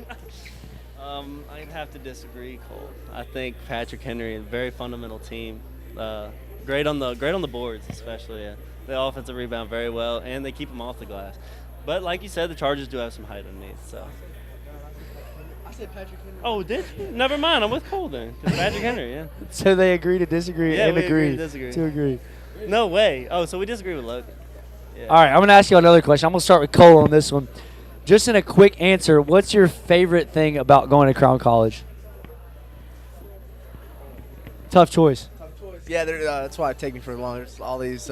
to. I'd have to disagree, Cole. I think Patrick Henry, a very fundamental team. Great on the boards, especially. Yeah. They offensive rebound very well, and they keep them off the glass. But like you said, the Chargers do have some height underneath. So. I said Patrick Henry. Oh, did you? Never mind. I'm with Cole then. 'Cause Patrick Henry, yeah. So they agree to disagree Yeah, and we agree agree to disagree. to agree. No way. Oh, so we disagree with Logan. Yeah. All right, I'm going to ask you another question. I'm going to start with Cole on this one. Just in a quick answer, what's your favorite thing about going to Crown College? Tough choice. Yeah, that's why it take me for long. There's all these,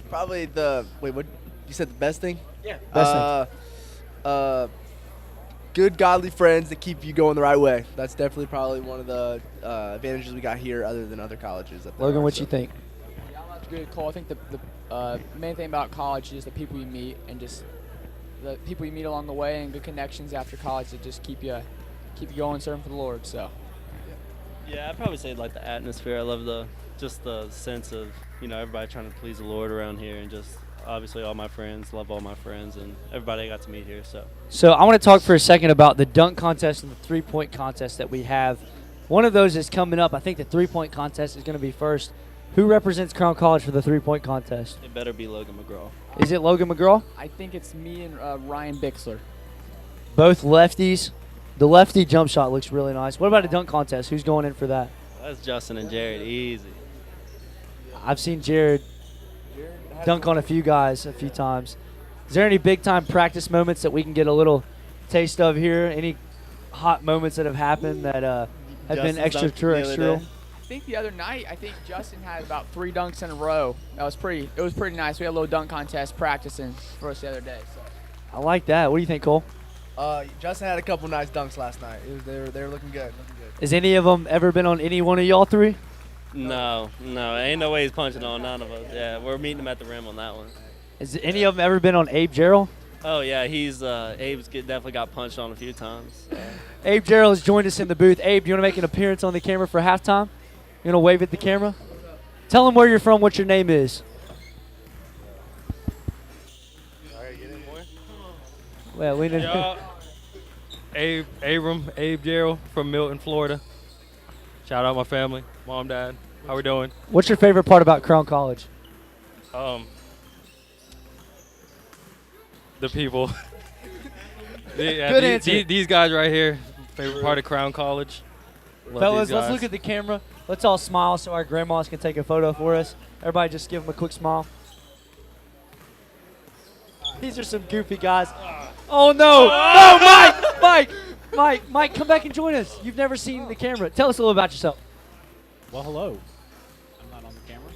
probably what you said, the best thing? Yeah. Best thing. Good, godly friends that keep you going the right way. That's definitely probably one of the advantages we got here other than other colleges. Logan, what you think? Yeah, that's good, Cole. I think the main thing about college is the people you meet and just the people you meet along the way and good connections after college that just keep you going serving for the Lord. So. Yeah, I'd probably say like the atmosphere. I love the sense of everybody trying to please the Lord around here, and just obviously all my friends, love all my friends, and everybody I got to meet here. So I want to talk for a second about the dunk contest and the three-point contest that we have. One of those is coming up. I think the three-point contest is going to be first. Who represents Crown College for the three-point contest? it better be Logan McGraw. Is it Logan McGraw? I think it's me and Ryan Bixler. Both lefties. The lefty jump shot looks really nice. What about a dunk contest? Who's going in for that? That's Justin and Jared. Easy. I've seen Jared dunk on a few guys a few times. Is there any big-time practice moments that we can get a little taste of here? Any hot moments that have happened that have been Justin's dunked the other extraterrestrial? day. I think the other night, Justin had about 3 dunks in a row. It was pretty nice. We had a little dunk contest practicing for us the other day. So. I like that. What do you think, Cole? Justin had a couple nice dunks last night. They were looking good. Has any of them ever been on any one of y'all three? No, ain't no way he's punching on none of us. Yeah, we're meeting him at the rim on that one. Has any of them ever been on Abe Gerald? Oh yeah, he's Abe's definitely got punched on a few times. Abe Gerald has joined us in the booth. Abe, you want to make an appearance on the camera for halftime? You want to wave at the camera? Tell them where you're from, what your name is. All right, get in more. Well, lean in. Y'all, Abe Gerald from Milton, Florida. Shout out my family, mom, dad. How we doing? What's your favorite part about Crown College? The people. Good answer. These guys right here, favorite part of Crown College. Love Fellas, these let's guys. look at the camera. Let's all smile so our grandmas can take a photo for us. Everybody just give them a quick smile. These are some goofy guys. Oh, no. No, Mike, come back and join us. You've never seen the camera. Tell us a little about yourself. Well, hello. I'm not on the camera.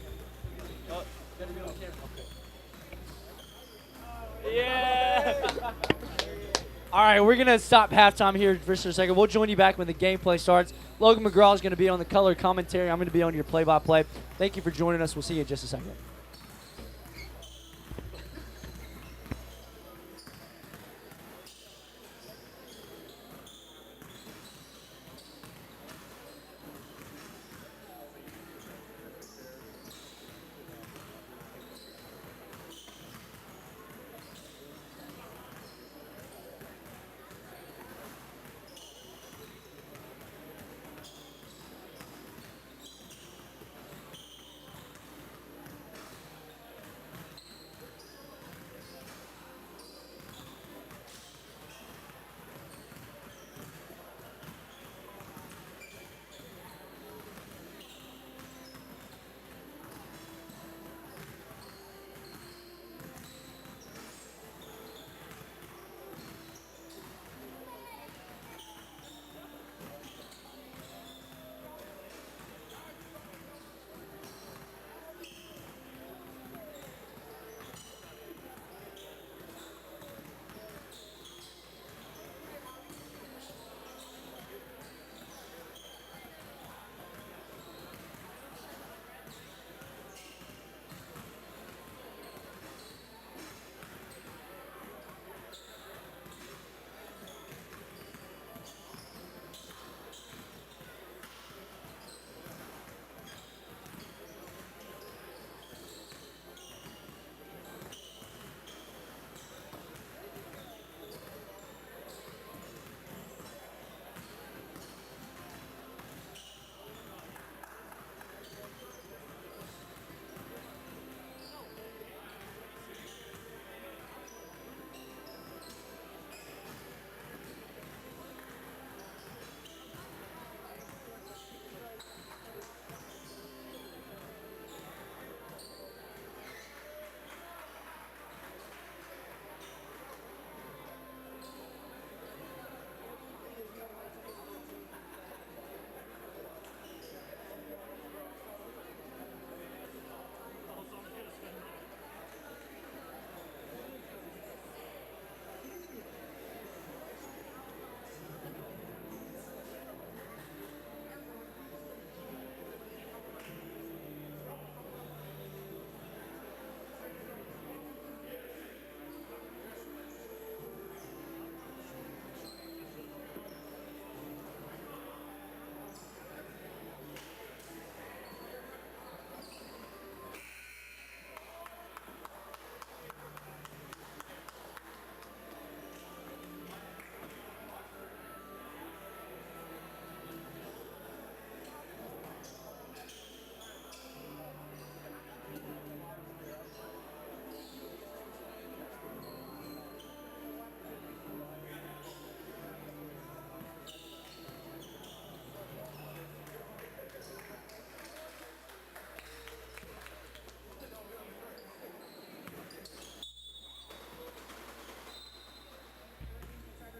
All right, we're going to stop halftime here for just a second. We'll join you back when the gameplay starts. Logan McGraw is going to be on the color commentary. I'm going to be on your play-by-play. Thank you for joining us. We'll see you in just a second.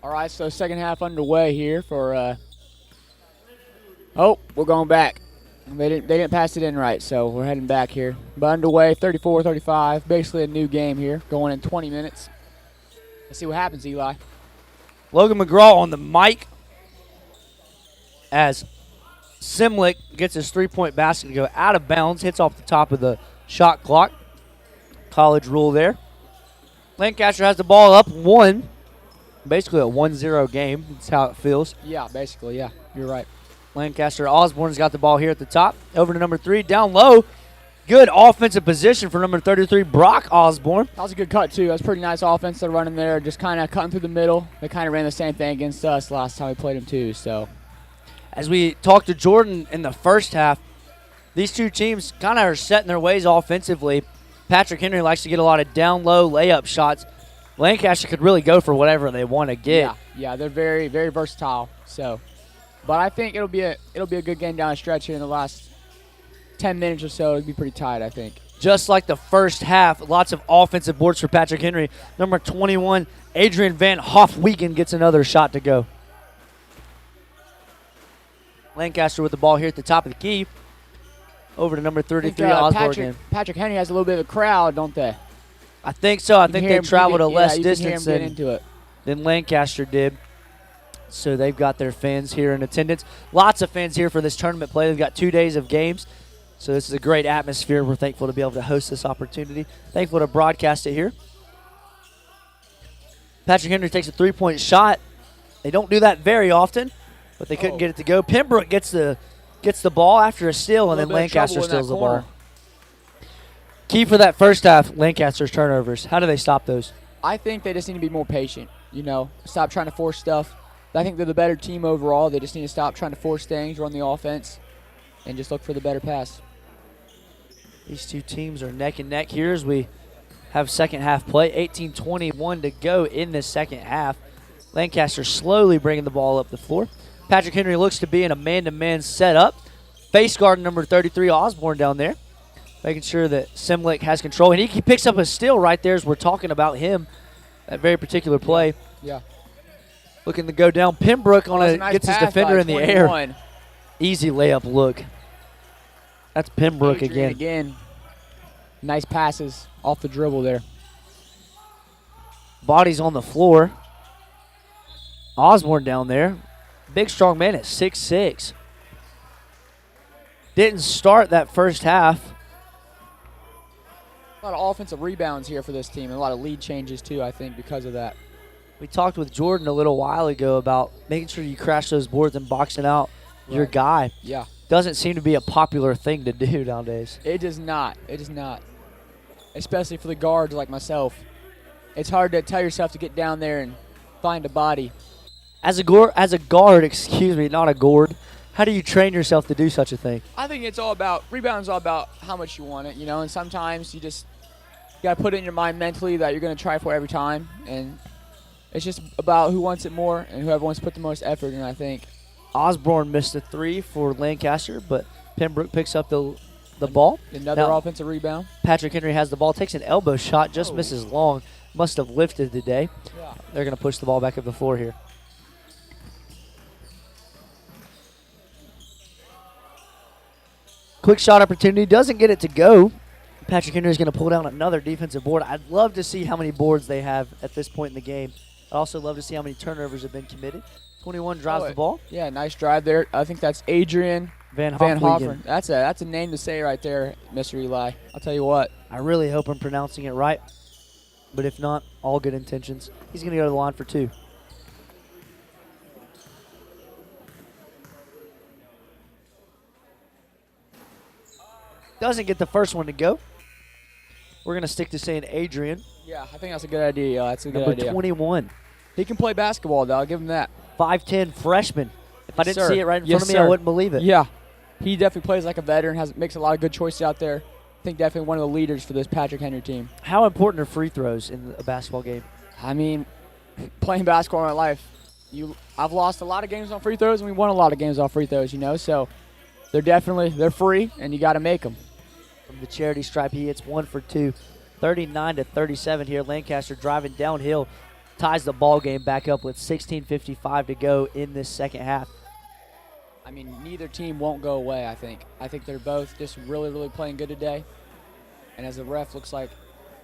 All right, so second half underway here for. Oh, we're going back. They didn't pass it in right, so we're heading back here. But underway, 34-35, basically a new game here, going in 20 minutes. Let's see what happens, Eli. Logan McGraw on the mic as Simlick gets his three-point basket to go out of bounds, hits off the top of the shot clock. College rule there. Lancaster has the ball up one. Basically a 1-0 game. That's how it feels. Yeah, basically, yeah. You're right. Lancaster Osborne's got the ball here at the top. Over to number 3, down low. Good offensive position for number 33, Brock Osborne. That was a good cut, too. That was pretty nice offense they're running there, just kind of cutting through the middle. They kind of ran the same thing against us last time we played them, too. So, As we talked to Jordan in the first half, these two teams kind of are setting their ways offensively. Patrick Henry likes to get a lot of down low layup shots. Lancaster could really go for whatever they want to get. yeah, they're very, very versatile. So, but I think it'll be a good game down the stretch here in the last 10 minutes or so. It'll be pretty tight, I think. Just like the first half, lots of offensive boards for Patrick Henry. Number 21, Adrian Van Hofwegen gets another shot to go. Lancaster with the ball here at the top of the key. Over to number 33, Osborne again. Patrick Henry has a little bit of a crowd, don't they? I think so. I think they traveled a less you distance can hear him get into it. than Lancaster did. So they've got their fans here in attendance. Lots of fans here for this tournament play. They've got 2 days of games. So this is a great atmosphere. We're thankful to be able to host this opportunity. Thankful to broadcast it here. Patrick Henry takes a three-point shot. They don't do that very often, but they couldn't get it to go. Pembroke gets the ball after a steal, and then Lancaster steals the ball. Key for that first half, Lancaster's turnovers. How do they stop those? I think they just need to be more patient. Stop trying to force stuff. I think they're the better team overall. They just need to stop trying to force things, run the offense, and just look for the better pass. These two teams are neck and neck here as we have second half play. 18:21 to go in the second half. Lancaster slowly bringing the ball up the floor. Patrick Henry looks to be in a man-to-man setup. Face guard number 33, Osborne down there, making sure that Simlick has control. And he picks up a steal right there as we're talking about him, that very particular play. Yeah. Looking to go down. Pembroke gets his defender in the air. 21. Easy layup look. That's Pembroke Again. Nice passes off the dribble there. Bodies on the floor. Osborne down there. Big, strong man at 6'6". Didn't start that first half. A lot of offensive rebounds here for this team, and a lot of lead changes too, I think, because of that. We talked with Jordan a little while ago about making sure you crash those boards and boxing out your guy. Yeah. Doesn't seem to be a popular thing to do nowadays. It does not. It does not. Especially for the guards like myself. It's hard to tell yourself to get down there and find a body. As a guard, excuse me, not a gourd, how do you train yourself to do such a thing? I think it's all about, rebound's all about how much you want it, and sometimes you just got to put it in your mind mentally that you're going to try for every time, and it's just about who wants it more and whoever wants to put the most effort in, I think. Osborne missed a three for Lancaster, but Pembroke picks up the ball. Another offensive rebound. Patrick Henry has the ball, takes an elbow shot, just misses long. Must have lifted today. Yeah. They're going to push the ball back up the floor here. Quick shot opportunity, doesn't get it to go. Patrick Henry is going to pull down another defensive board. I'd love to see how many boards they have at this point in the game. I'd also love to see how many turnovers have been committed. 21 drives the ball. Yeah, nice drive there. I think that's Adrian Van Hofwegen. That's a name to say right there, Mr. Eli. I'll tell you what. I really hope I'm pronouncing it right. But if not, all good intentions. He's going to go to the line for two. Doesn't get the first one to go. We're going to stick to saying Adrian. Yeah, I think that's a good idea. That's a good Number idea. 21. He can play basketball, though. I'll give him that. 5'10" freshman. If I didn't Sir. see it right in Yes, front of me, I sir. wouldn't believe it. Yeah. He definitely plays like a veteran, makes a lot of good choices out there. I think definitely one of the leaders for this Patrick Henry team. How important are free throws in a basketball game? I mean, playing basketball in my life, I've lost a lot of games on free throws, and we won a lot of games on free throws, so they're free, and you got to make them. From the charity stripe, he hits 1 for 2. 39-37 here. Lancaster driving downhill, ties the ball game back up with 16:55 to go in this second half. I mean, neither team won't go away, I think. I think they're both just really, really playing good today. And as the ref looks like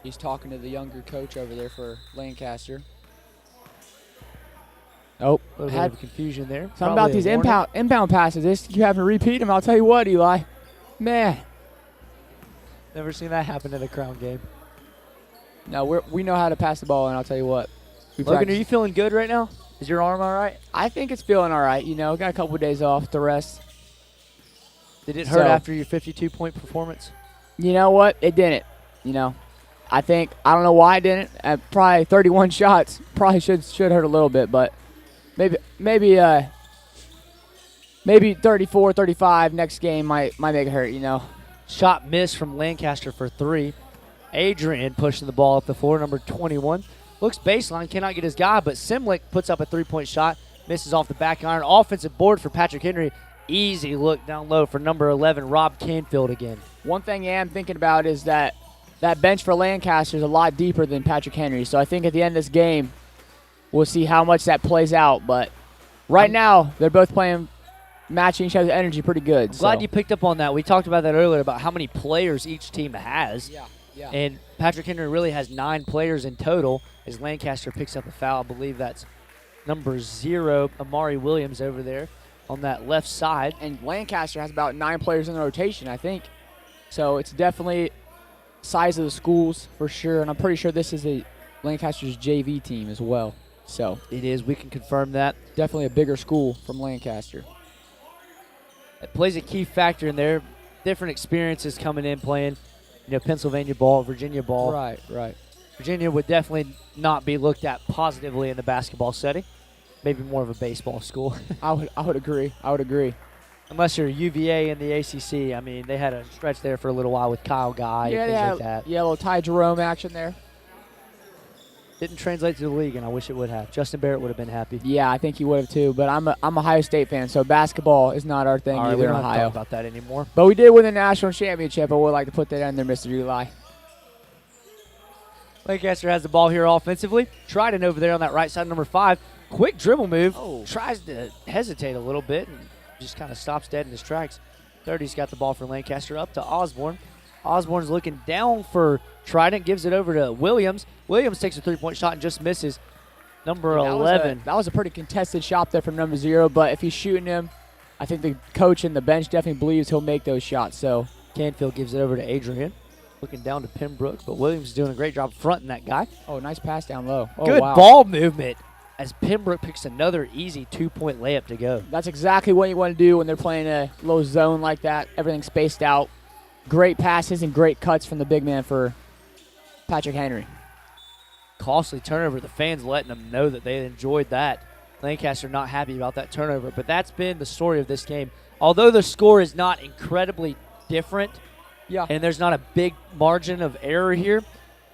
he's talking to the younger coach over there for Lancaster. Oh, A little bit of confusion there. Something about these inbound passes. You have to repeat them. I'll tell you what, Eli. Man. Never seen that happen in a Crown game. No, we know how to pass the ball, and I'll tell you what. We Logan, practice. are you feeling good right now? Is your arm all right? I think it's feeling all right. You know, got a couple of days off to rest. Did it hurt So- after your 52-point performance? You know what? It didn't. You know, I don't know why it didn't. Probably 31 shots. Probably should hurt a little bit, but maybe 34, 35 next game might make it hurt. You know. Shot missed from Lancaster for 3. Adrian pushing the ball up the floor, number 21. Looks baseline, cannot get his guy, but Simlick puts up a 3-point shot, misses off the back iron. Offensive board for Patrick Henry. Easy look down low for number 11, Rob Canfield again. One thing I am thinking about is that bench for Lancaster is a lot deeper than Patrick Henry. So I think at the end of this game, we'll see how much that plays out. But right now, they're both playing, matching each other's energy pretty good. I'm glad you picked up on that. We talked about that earlier about how many players each team has. Yeah. And Patrick Henry really has 9 players in total as Lancaster picks up a foul. I believe that's number 0, Amari Williams over there on that left side. And Lancaster has about 9 players in the rotation, I think. So it's definitely size of the schools for sure. And I'm pretty sure this is a Lancaster's JV team as well. So It is. We can confirm that. definitely a bigger school from Lancaster. It plays a key factor in there. Different experiences coming in playing, Pennsylvania ball, Virginia ball. Right. Virginia would definitely not be looked at positively in the basketball setting. Maybe more of a baseball school. I would agree. Unless you're UVA in the ACC. I mean, they had a stretch there for a little while with Kyle Guy and things like that. Yeah, a little Ty Jerome action there. Didn't translate to the league, and I wish it would have. Justin Barrett would have been happy. Yeah, I think he would have too. But I'm a Ohio State fan, so basketball is not our thing All right, either we in don't have to Ohio. talk about that anymore. But we did win the national championship. I would like to put that in there, Mr. Eli. Lancaster has the ball here offensively. Trident over there on that right side, number 5. Quick dribble move. Oh. Tries to hesitate a little bit and just kind of stops dead in his tracks. 30's got the ball for Lancaster up to Osborne. Osborne's looking down for Trident, gives it over to Williams. Williams takes a 3-point shot and just misses. Number 11. That was a pretty contested shot there from number 0, but if he's shooting him, I think the coach and the bench definitely believes he'll make those shots. So Canfield gives it over to Adrian. Looking down to Pembroke, but Williams is doing a great job fronting that guy. Oh, nice pass down low. Oh, Good wow. ball movement as Pembroke picks another easy 2-point layup to go. That's exactly what you want to do when they're playing a low zone like that. Everything spaced out. Great passes and great cuts from the big man for Patrick Henry. Costly turnover. The fans letting them know that they enjoyed that. Lancaster not happy about that turnover, but that's been the story of this game. Although the score is not incredibly different, Yeah. and there's not a big margin of error here,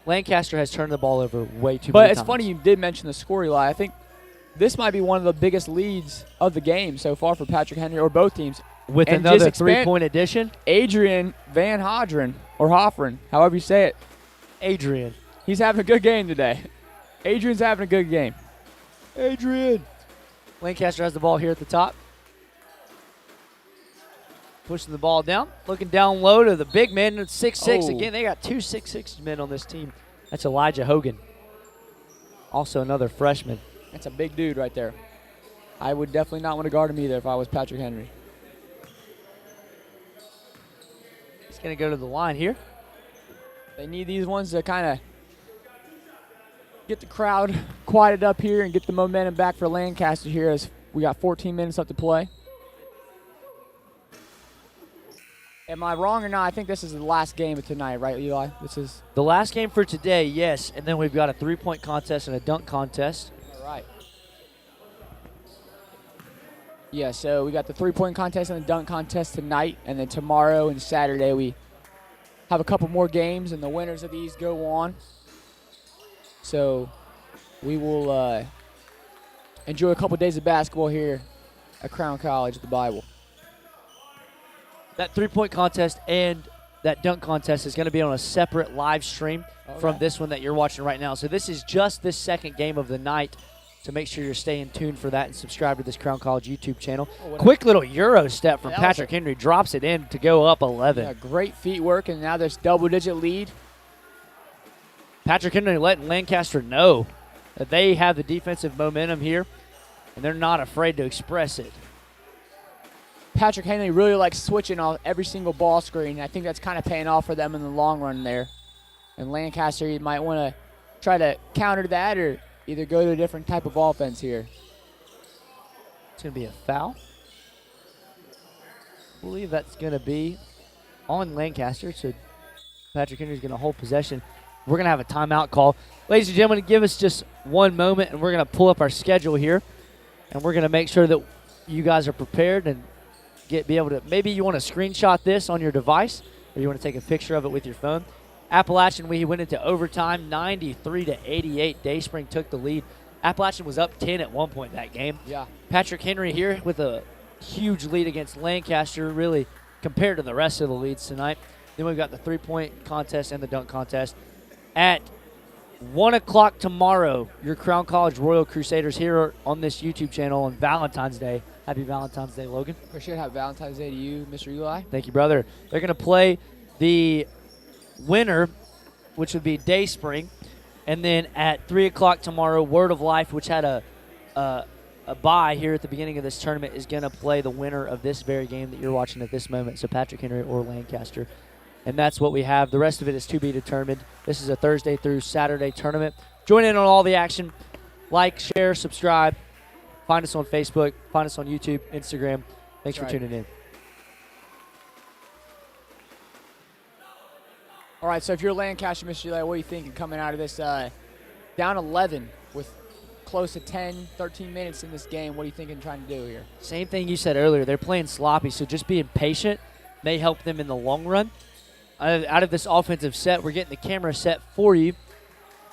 Lancaster has turned the ball over way too But many it's times. funny you did mention the score, Eli. I think this might be one of the biggest leads of the game so far for Patrick Henry or both teams. With and another just expand- 3-point addition, Adrian Van Hodren, or Hoffren, however you say it, Adrian. he's having a good game today. Adrian's having a good game. Adrian. Lancaster has the ball here at the top. Pushing the ball down. Looking down low to the big man. 6'6". Oh. Again, they got 2 6'6" men on this team. That's Elijah Hogan. Also another freshman. That's a big dude right there. I would definitely not want to guard him either if I was Patrick Henry. He's going to go to the line here. They need these ones to kind of get the crowd quieted up here and get the momentum back for Lancaster here as we got 14 minutes left to play. Am I wrong or not? I think this is the last game of tonight, right, Eli? This is The last game for today, yes. And then we've got a 3-point contest and a dunk contest. all right. Yeah, so we got the 3-point contest and the dunk contest tonight, and then tomorrow and Saturday we have a couple more games, and the winners of these go on. So we will enjoy a couple days of basketball here at Crown College at the Bible. That 3-point contest and that dunk contest is going to be on a separate live stream from this one that you're watching right now. So this is just this second game of the night. So make sure you're staying tuned for that and subscribe to this Crown College YouTube channel. Quick little Euro step from Yeah, that was Patrick Henry. Drops it in to go up 11. Yeah, great feet work, and now there's double-digit lead. Patrick Henry letting Lancaster know that they have the defensive momentum here, and they're not afraid to express it. Patrick Henry really likes switching on every single ball screen. I think that's kind of paying off for them in the long run there. And Lancaster, you might want to try to counter that or either go to a different type of offense here. It's going to be a foul. I believe that's going to be on Lancaster. So Patrick Henry's going to hold possession. We're going to have a timeout call. Ladies and gentlemen, give us just one moment, and we're going to pull up our schedule here. And we're going to make sure that you guys are prepared and be able to, maybe you want to screenshot this on your device, or you want to take a picture of it with your phone. Appalachian, we went into overtime, 93-88. Dayspring took the lead. Appalachian was up 10 at one point that game. Yeah. Patrick Henry here with a huge lead against Lancaster, really compared to the rest of the leads tonight. Then we've got the three-point contest and the dunk contest. At 1 o'clock tomorrow, your Crown College Royal Crusaders here on this YouTube channel on Valentine's Day. Happy Valentine's Day, Logan. Appreciate it. Happy Valentine's Day to you, Mr. Eli. Thank you, brother. They're going to play the winner, which would be Dayspring. And then at 3 o'clock tomorrow, Word of Life, which had a bye here at the beginning of this tournament, is going to play the winner of this very game that you're watching at this moment, so Patrick Henry or Lancaster. And that's what we have. The rest of it is to be determined. This is a Thursday through Saturday tournament. Join in on all the action. Like, share, subscribe. Find us on Facebook. Find us on YouTube, Instagram. Thanks for tuning in. All right, so if you're Lancaster, Mr. Eli, what are you thinking coming out of this down 11 with close to 10, 13 minutes in this game? What are you thinking trying to do here? Same thing you said earlier. They're playing sloppy, so just being patient may help them in the long run. Out of this offensive set, we're getting the camera set for you.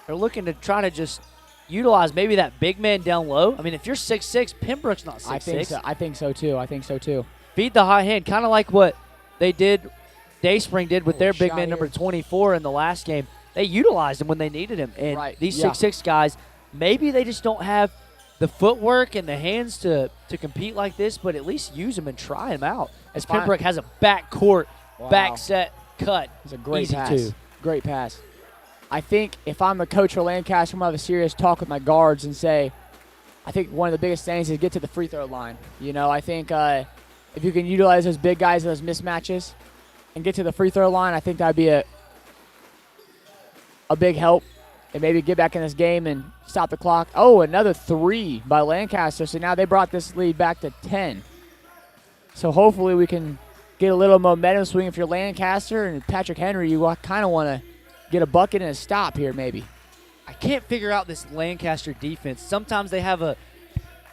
They're looking to try to just utilize maybe that big man down low. I mean, if you're 6'6", Pembroke's not 6'6". I think so too. Feed the high hand, kind of like what they did, Dayspring did with their big man number 24 in the last game. They utilized him when they needed him. And these 6'6" guys, maybe they just don't have the footwork and the hands to compete like this, but at least use them and try them out. As Pembroke has a backcourt, back set, cut. It's a great Easy pass. two. Great pass. I think if I'm the coach for Lancaster, I'm going to have a serious talk with my guards and say, I think one of the biggest things is get to the free throw line. You know, I think if you can utilize those big guys, those mismatches, and get to the free throw line, I think that would be a big help. And maybe get back in this game and stop the clock. Oh, another three by Lancaster. So now they brought this lead back to 10. So hopefully we can get a little momentum swing. If you're Lancaster and Patrick Henry, you kind of want to get a bucket and a stop here maybe. I can't figure out this Lancaster defense. Sometimes they have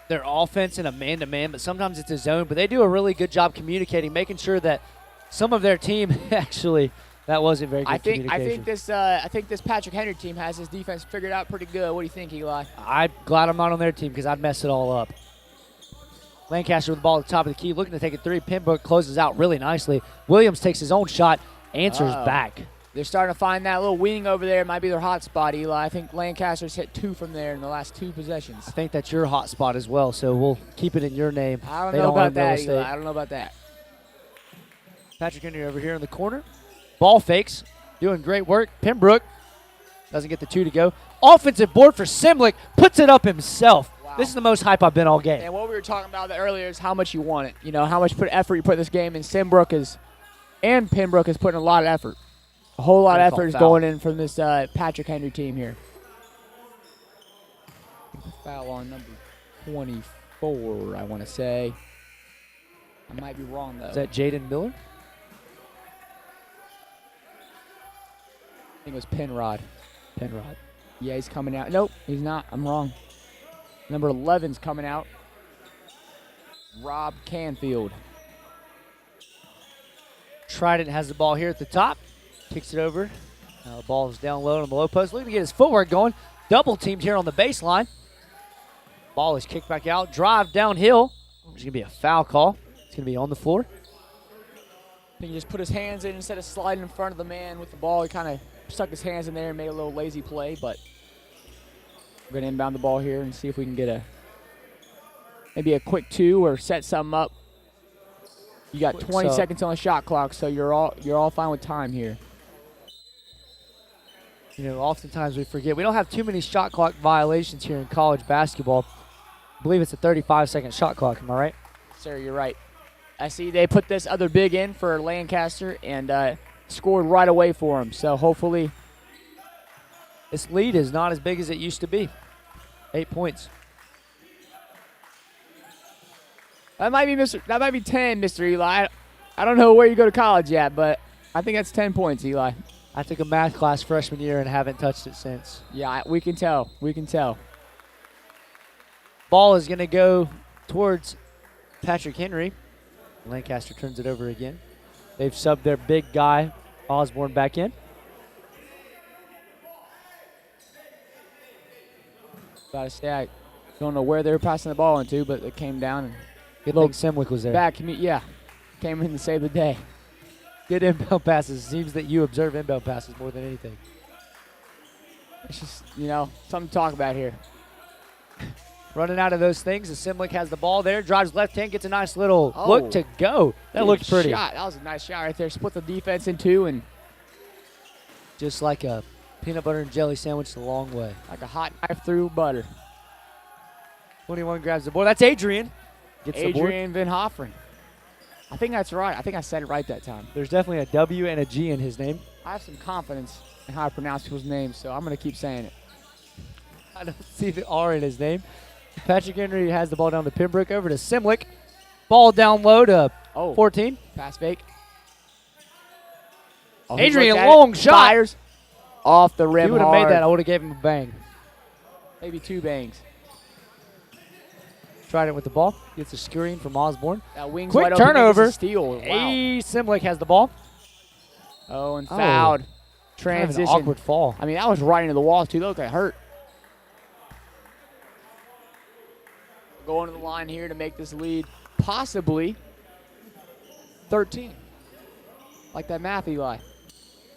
their offense in a man-to-man, but sometimes it's a zone. But they do a really good job communicating, making sure that some of their team actually – that wasn't very good communication. I think this Patrick Henry team has his defense figured out pretty good. What do you think, Eli? I'm glad I'm not on their team because I'd mess it all up. Lancaster with the ball at the top of the key, looking to take a three. Pembroke closes out really nicely. Williams takes his own shot, answers back. They're starting to find that little wing over there. It might be their hot spot, Eli. I think Lancaster's hit 2 from there in the last 2 possessions. I think that's your hot spot as well, so we'll keep it in your name. I don't know about that, Eli. I don't know about that. Patrick Henry over here in the corner. Ball fakes, doing great work. Pembroke doesn't get the 2 to go. Offensive board for Simlick, puts it up himself. Wow. This is the most hype I've been all game. And what we were talking about earlier is how much you want it. You know, how much effort you put in this game. And Pembroke is putting a lot of effort. A whole lot of effort is going in from this Patrick Henry team here. Foul on number 24, I want to say. I might be wrong, though. Is that Jaden Miller? I think it was Penrod. Penrod. Yeah, he's coming out. Nope, he's not. I'm wrong. Number 11's coming out. Rob Canfield. Trident has the ball here at the top. Kicks it over. Now the ball is down low on the low post. Looking to get his footwork going. Double teamed here on the baseline. Ball is kicked back out. Drive downhill. There's going to be a foul call. It's going to be on the floor. He just put his hands in instead of sliding in front of the man with the ball. He kind of stuck his hands in there and made a little lazy play, but we're going to inbound the ball here and see if we can get maybe a quick 2 or set something up. You got 20 seconds on the shot clock, so you're all fine with time here. You know, oftentimes we forget. We don't have too many shot clock violations here in college basketball. I believe it's a 35-second shot clock. Am I right? Sir, you're right. I see they put this other big in for Lancaster and scored right away for him. So hopefully this lead is not as big as it used to be. 8 points. That might be 10, Mr. Eli. I don't know where you go to college yet, but I think that's 10 points, Eli. I took a math class freshman year and haven't touched it since. Yeah, we can tell. We can tell. Ball is going to go towards Patrick Henry. Lancaster turns it over again. They've subbed their big guy, Osborne, back in. Gotta say, I don't know where they were passing the ball into, but it came down and Good thing Simwick was there. back. Yeah, came in to save the day. Good inbound passes. Seems that you observe inbound passes more than anything. It's just, something to talk about here. Running out of those things, as Simlick has the ball there, drives left hand, gets a nice little Oh. look to go. That Good looked pretty. Shot. That was a nice shot right there. Split the defense in two and Just like a peanut butter and jelly sandwich the long way. like a hot knife through butter. 21 grabs the board. That's Adrian. Gets the board. Adrian Van Hofferen. I think that's right. I think I said it right that time. There's definitely a W and a G in his name. I have some confidence in how I pronounce people's names, so I'm going to keep saying it. I don't see the R in his name. Patrick Henry has the ball down to Pembroke, over to Simlick. Ball down low to 14. Pass fake. Oh, he Adrian, looked at long it, shot. Fires off the If rim he would have hard. made that, I would have gave him a bang. Maybe two bangs. Tried it with the ball. Gets a screen from Osborne. That wing's Quick wide open. He turnover. gets a steal. Wow. Simlick has the ball. Oh, and Oh. fouled. Kind of Transition. an awkward fall. I mean, that was right into the wall, too. That looked like it hurt. Going to the line here to make this lead possibly 13. Like that math, Eli.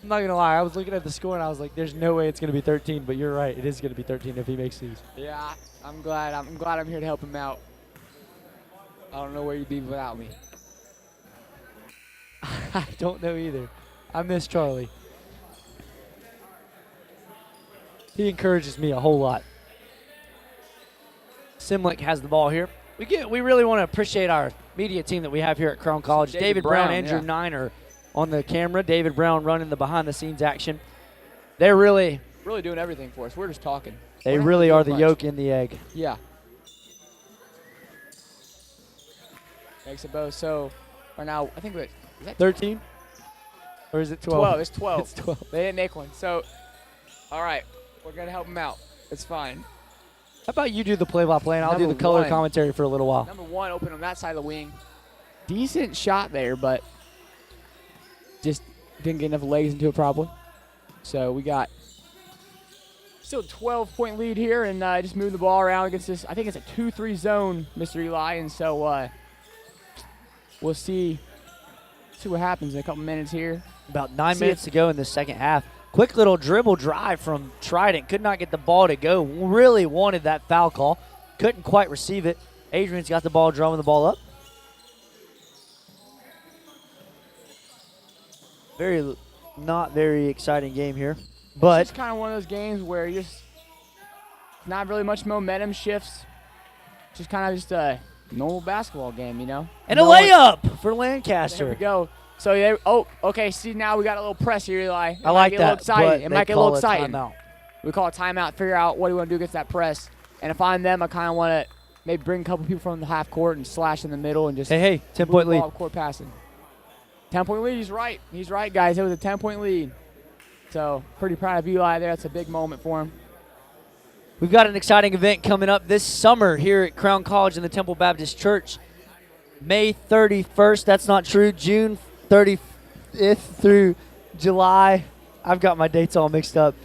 I'm not going to lie. I was looking at the score, and I was like, there's no way it's going to be 13, but you're right. It is going to be 13 if he makes these. Yeah, I'm glad. I'm glad I'm here to help him out. I don't know where you'd be without me. I don't know either. I miss Charlie. He encourages me a whole lot. Simlick has the ball here. We really want to appreciate our media team that we have here at Crown College. David Brown, Andrew Niner on the camera. David Brown running the behind-the-scenes action. They're really doing everything for us. We're just talking. They We're not really doing are the much. yolk in the egg. Yeah. Makes it both. So, right now, I think is that 13? Or is it 12? 12. It's 12. It's 12. They didn't make one. So, all right, we're gonna help him out. It's fine. How about you do the play-by-play, and I'll do the Number color one. commentary for a little while. Number one, open on that side of the wing. Decent shot there, but just didn't get enough legs into it probably. So we got still a 12-point lead here, and just move the ball around against this. I think it's a 2-3 zone, Mr. Eli, and so we'll see what happens in a couple minutes here. About 9 minutes to go in the second half. Quick little dribble drive from Trident. Could not get the ball to go. Really wanted that foul call. Couldn't quite receive it. Adrian's got the ball, drumming the ball up. Not very exciting game here. But It's kind of one of those games where you're just not really much momentum shifts. Just kind of just a normal basketball game, you know? and a layup for Lancaster. There we go. So, okay, see, now we got a little press here, Eli. It I might like get that. A little exciting. but It they might get a call little exciting. timeout. We call a timeout, figure out what do we want to do against that press. And if I'm them, I kind of want to maybe bring a couple people from the half court and slash in the middle and just Hey, 10-point move the lead. ball up court passing. 10-point lead, he's right. He's right, guys. It was a 10-point lead. So, pretty proud of Eli there. That's a big moment for him. We've got an exciting event coming up this summer here at Crown College in the Temple Baptist Church. May 31st, that's not true, June 30th through July. I've got my dates all mixed up.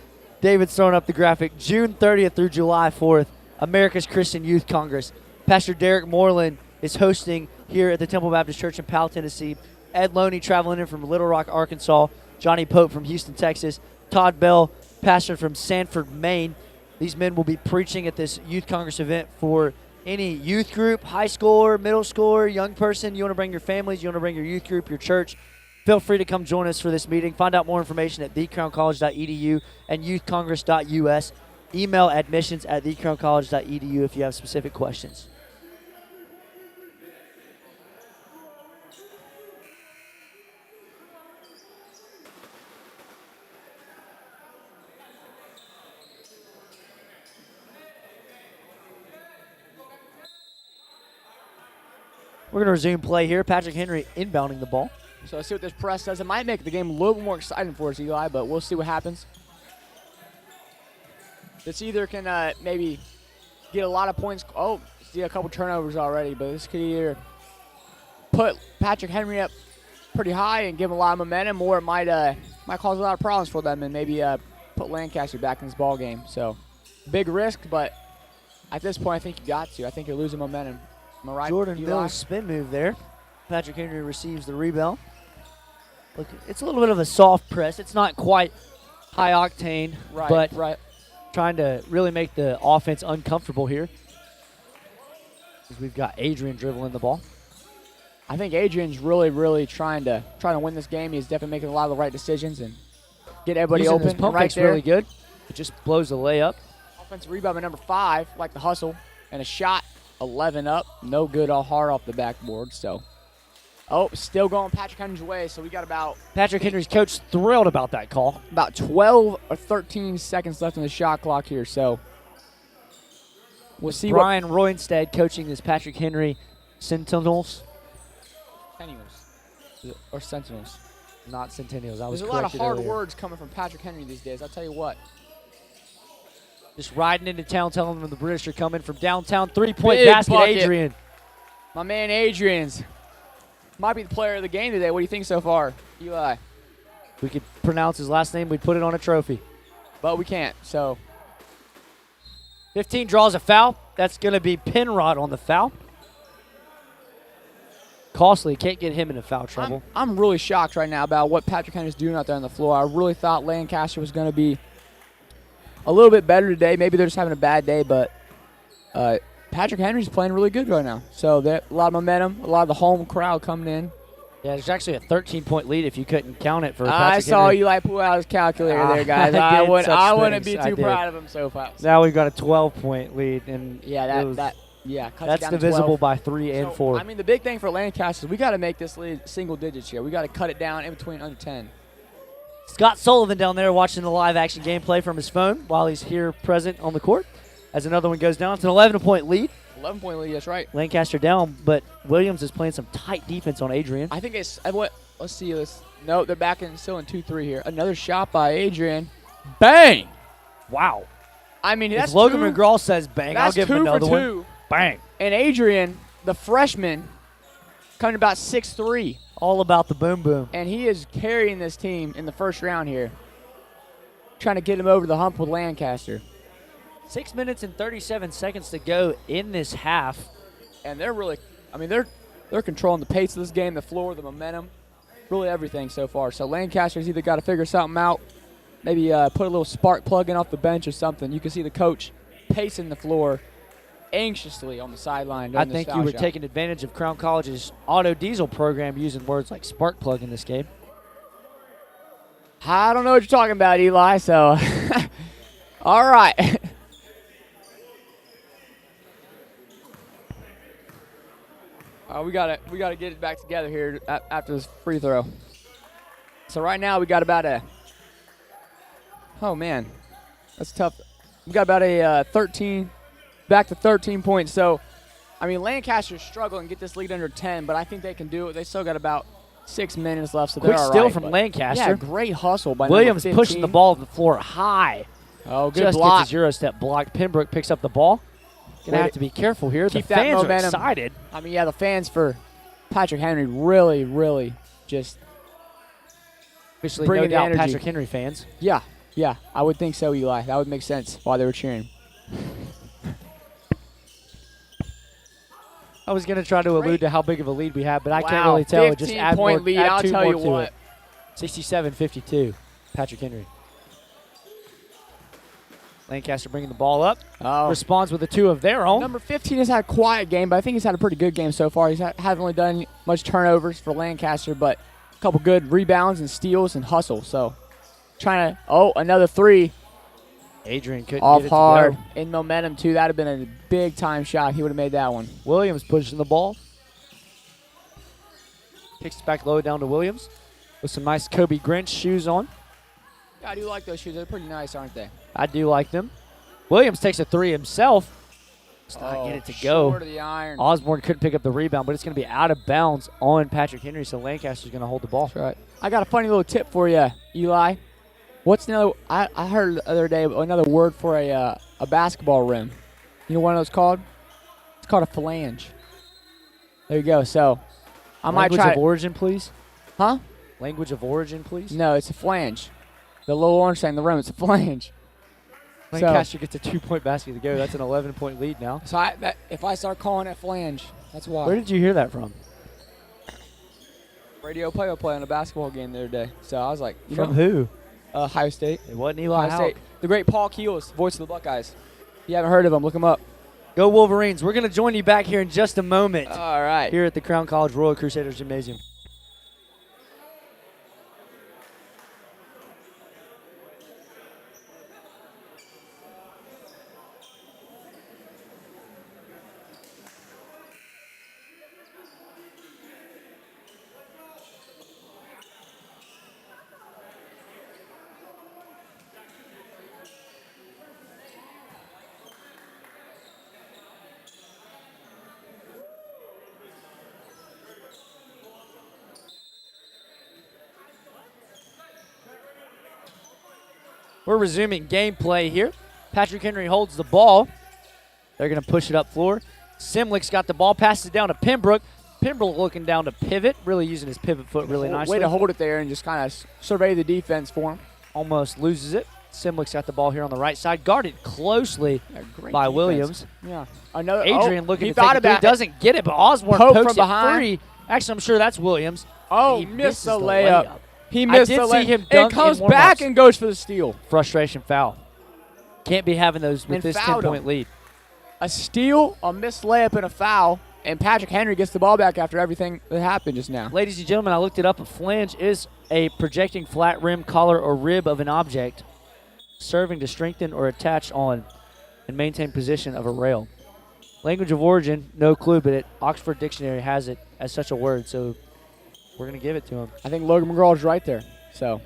David's throwing up the graphic. June 30th through July 4th, America's Christian Youth Congress. Pastor Derek Moreland is hosting here at the Temple Baptist Church in Powell, Tennessee. Ed Loney traveling in from Little Rock, Arkansas. Johnny Pope from Houston, Texas. Todd Bell, pastor from Sanford, Maine. These men will be preaching at this Youth Congress event for any youth group, high schooler, middle schooler, young person. You want to bring your families, you want to bring your youth group, your church. Feel free to come join us for this meeting. Find out more information at thecrowncollege.edu and youthcongress.us. Email admissions@thecrowncollege.edu if you have specific questions. We're going to resume play here. Patrick Henry inbounding the ball. So let's see what this press does. It might make the game a little bit more exciting for us, Eli, but we'll see what happens. This either can maybe get a lot of points. Oh, see a couple turnovers already, but this could either put Patrick Henry up pretty high and give him a lot of momentum, or it might cause a lot of problems for them and maybe put Lancaster back in this ball game. So big risk, but at this point, I think you got to. I think you're losing momentum. Am I right, Jordan Eli? Mills spin move there. Patrick Henry receives the rebound. Look, it's a little bit of a soft press. It's not quite high octane, but trying to really make the offense uncomfortable here. As we've got Adrian dribbling the ball. I think Adrian's really trying to win this game. He's definitely making a lot of the right decisions and get everybody Using open. his pump right fake's there. really good. It just blows the layup. Offensive rebound by number 5, like the hustle, and a shot 11 up, no good, all hard off the backboard. So, still going Patrick Henry's way. So we got about Patrick Henry's coach thrilled about that call. about 12 or 13 seconds left on the shot clock here. So we'll see Brian Roynstead coaching this Patrick Henry Sentinels. or Sentinels. Not Centennials. I was There's a lot of corrected hard earlier. words coming from Patrick Henry these days. I'll tell you what. Just riding into town, telling them the British are coming from downtown. Three-point Big basket, bucket. Adrian. My man Adrian's might be the player of the game today. What do you think so far, Eli? We could pronounce his last name. We'd put it on a trophy. But we can't. So 15 draws a foul. That's going to be Penrod on the foul. Costly. Can't get him into foul trouble. I'm really shocked right now about what Patrick Henry's doing out there on the floor. I really thought Lancaster was going to be a little bit better today. Maybe they're just having a bad day, but Patrick Henry's playing really good right now. So a lot of momentum, a lot of the home crowd coming in. Yeah, there's actually a 13-point lead if you couldn't count it for Patrick I saw Henry. Eli pull out his calculator there, guys. I I did wouldn't such wouldn't things. be I too did. proud of him so far. Now we've got a 12-point lead, and Yeah, it was- cuts that's it down to divisible 12. by 3 and 4. I mean, the big thing for Lancaster is we got to make this lead single digits here. We got to cut it down in between under 10. Scott Sullivan down there watching the live action gameplay from his phone while he's here present on the court. As another one goes down, it's an 11-point lead. 11-point lead, that's right. Lancaster down, but Williams is playing some tight defense on Adrian. I think it's let's see this. No, they're back in still in 2-3 here. Another shot by Adrian. Bang! Wow. I mean, If that's Logan two, McGraw says bang, I'll that's give him 2 another for one. 2. Bang. And Adrian, the freshman, coming about 6'3", All about the boom boom. and he is carrying this team in the first round here. Trying to get him over the hump with Lancaster. 6 minutes and 37 seconds to go in this half. And they're really, I mean, they're controlling the pace of this game, the floor, the momentum, really everything so far. So Lancaster's either got to figure something out, maybe put a little spark plug in off the bench or something. You can see the coach pacing the floor anxiously on the sideline. I during this think foul you were shot. taking advantage of Crown College's auto diesel program using words like spark plug in this game. I don't know what you're talking about, Eli, so all right. We gotta get it back together here after this free throw. So right now we got about a, oh man, that's tough. We got about a 13, back to 13 points. So, I mean, Lancaster's struggling to get this lead under 10, but I think they can do it. They still got about 6 minutes left, so Quick they're all steal right, from but- Lancaster. Yeah, great hustle by Williams number pushing the 15. ball to the floor high. Oh, good Just block. gets his Euro step blocked. Pembroke picks up the ball. Gonna Way have to to be careful here. keep the that fans momentum. are excited. I mean, yeah, the fans for Patrick Henry really just, Officially Bring no it to doubt energy. Patrick Henry fans. yeah, I would think so, Eli. That would make sense why they were cheering. I was gonna try to allude Great. to how big of a lead we have, but I can't Wow, really tell. Just 15 add point more, lead, add I'll two tell more you to what. it. 67-52, Patrick Henry. Lancaster bringing the ball up. Oh. Responds with a 2 of their own. Number 15 has had a quiet game, but I think he's had a pretty good game so far. He's hasn't really done much turnovers for Lancaster, but a couple good rebounds and steals and hustle. So trying to, another 3 Adrian couldn't off get it to hard go. in momentum too. That would have been a big time shot. He would have made that one. Williams pushing the ball. Kicks it back low down to Williams with some nice Kobe Grinch shoes on. Yeah, I do like those shoes. They're pretty nice, aren't they? I do like them. Williams takes a 3 himself. Let's not get it to go. Short of the iron. Osborne couldn't pick up the rebound, but it's going to be out of bounds on Patrick Henry, so Lancaster's going to hold the ball. That's right. I got a funny little tip for you, Eli. What's another? I heard the other day another word for a basketball rim. You know what it's called? It's called a phalange. There you go. So I might Language try. of origin, please. Huh? Language of origin, please. No, it's a flange. The little orange thing, the rim, it's a flange. Lancaster gets a 2-point basket to go. That's an 11-point lead now. So if I start calling it flange, that's why. Where did you hear that from? Radio play-by-play on a basketball game the other day. So I was like, From who? Ohio State. It wasn't Eli Ohio State. Houck. The great Paul Keelis, voice of the Buckeyes. If you haven't heard of him, look him up. Go Wolverines. We're going to join you back here in just a moment All right. here at the Crown College Royal Crusaders Gymnasium. We're resuming gameplay here. Patrick Henry holds the ball. They're going to push it up floor. Simlick's got the ball, passes it down to Pembroke. Pembroke looking down to pivot, really using his pivot foot really nicely. Way to hold it there and just kind of survey the defense for him. Almost loses it. Simlick's got the ball here on the right side, guarded closely Great by defense. Williams. Yeah. Another Adrian looking he to take thought it about through, doesn't get it, but Osborne Poke pokes from it behind. free. Actually, I'm sure that's Williams. Oh, He missed misses the the layup. layup. He missed I did the see layup. him And dunk in comes warm-ups. back and goes for the steal. Frustration foul. Can't be having those with And this fouled 10-point him. lead. A steal, a missed layup, and a foul. And Patrick Henry gets the ball back after everything that happened just now. Ladies and gentlemen, I looked it up. A flange is a projecting flat rim, collar, or rib of an object serving to strengthen or attach on and maintain position of a rail. Language of origin, no clue, but Oxford Dictionary has it as such a word, so we're going to give it to him. I think Logan McGraw's right there. So,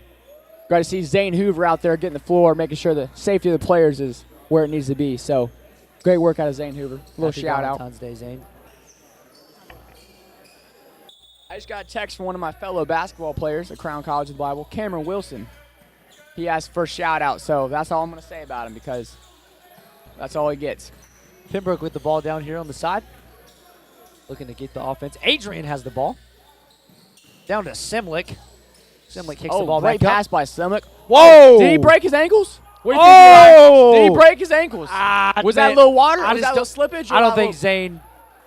great to see Zane Hoover out there getting the floor, making sure the safety of the players is where it needs to be. So, great work out of Zane Hoover. Little Happy shout out. Valentine's Day, Zane. I just got a text from one of my fellow basketball players at Crown College of the Bible, Cameron Wilson. He asked for a shout out, so that's all I'm going to say about him because that's all he gets. Pembroke with the ball down here on the side. Looking to get the offense. Adrian has the ball. Down to Simlick. Simlick kicks the ball great back pass up. by Simlick. Whoa! Did he break his ankles? What do you Oh! think, Eli? Did he break his ankles? Was that a little water? I Was that a just little slippage? I don't think Zane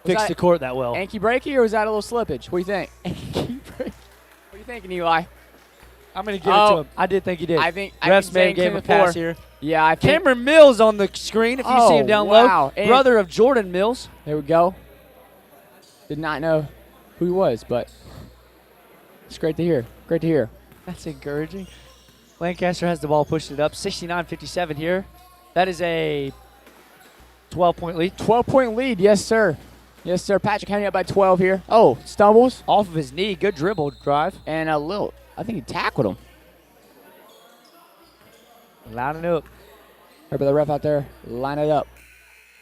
fixed that the court that well. Anky breaky, or was that a little slippage? What do you think? Anky break. What are you thinking, Eli? I'm going to give it to him. I did think he did. I think Refs may Zane have gave him a cleaned the floor. pass here. Yeah, I think. Cameron Mills on the screen, if you see him down wow. low. And Brother of Jordan Mills. there we go. Did not know who he was, but it's great to hear. Great to hear. That's encouraging. Lancaster has the ball, pushed it up. 69-57 here. That is a 12-point lead. 12-point lead, yes, sir. Yes, sir. Patrick Henry up by 12 here. Oh, stumbles. Off of his knee. Good dribble drive. And a little, I think he tackled him. Lining up. Remember the ref out there? Line it up.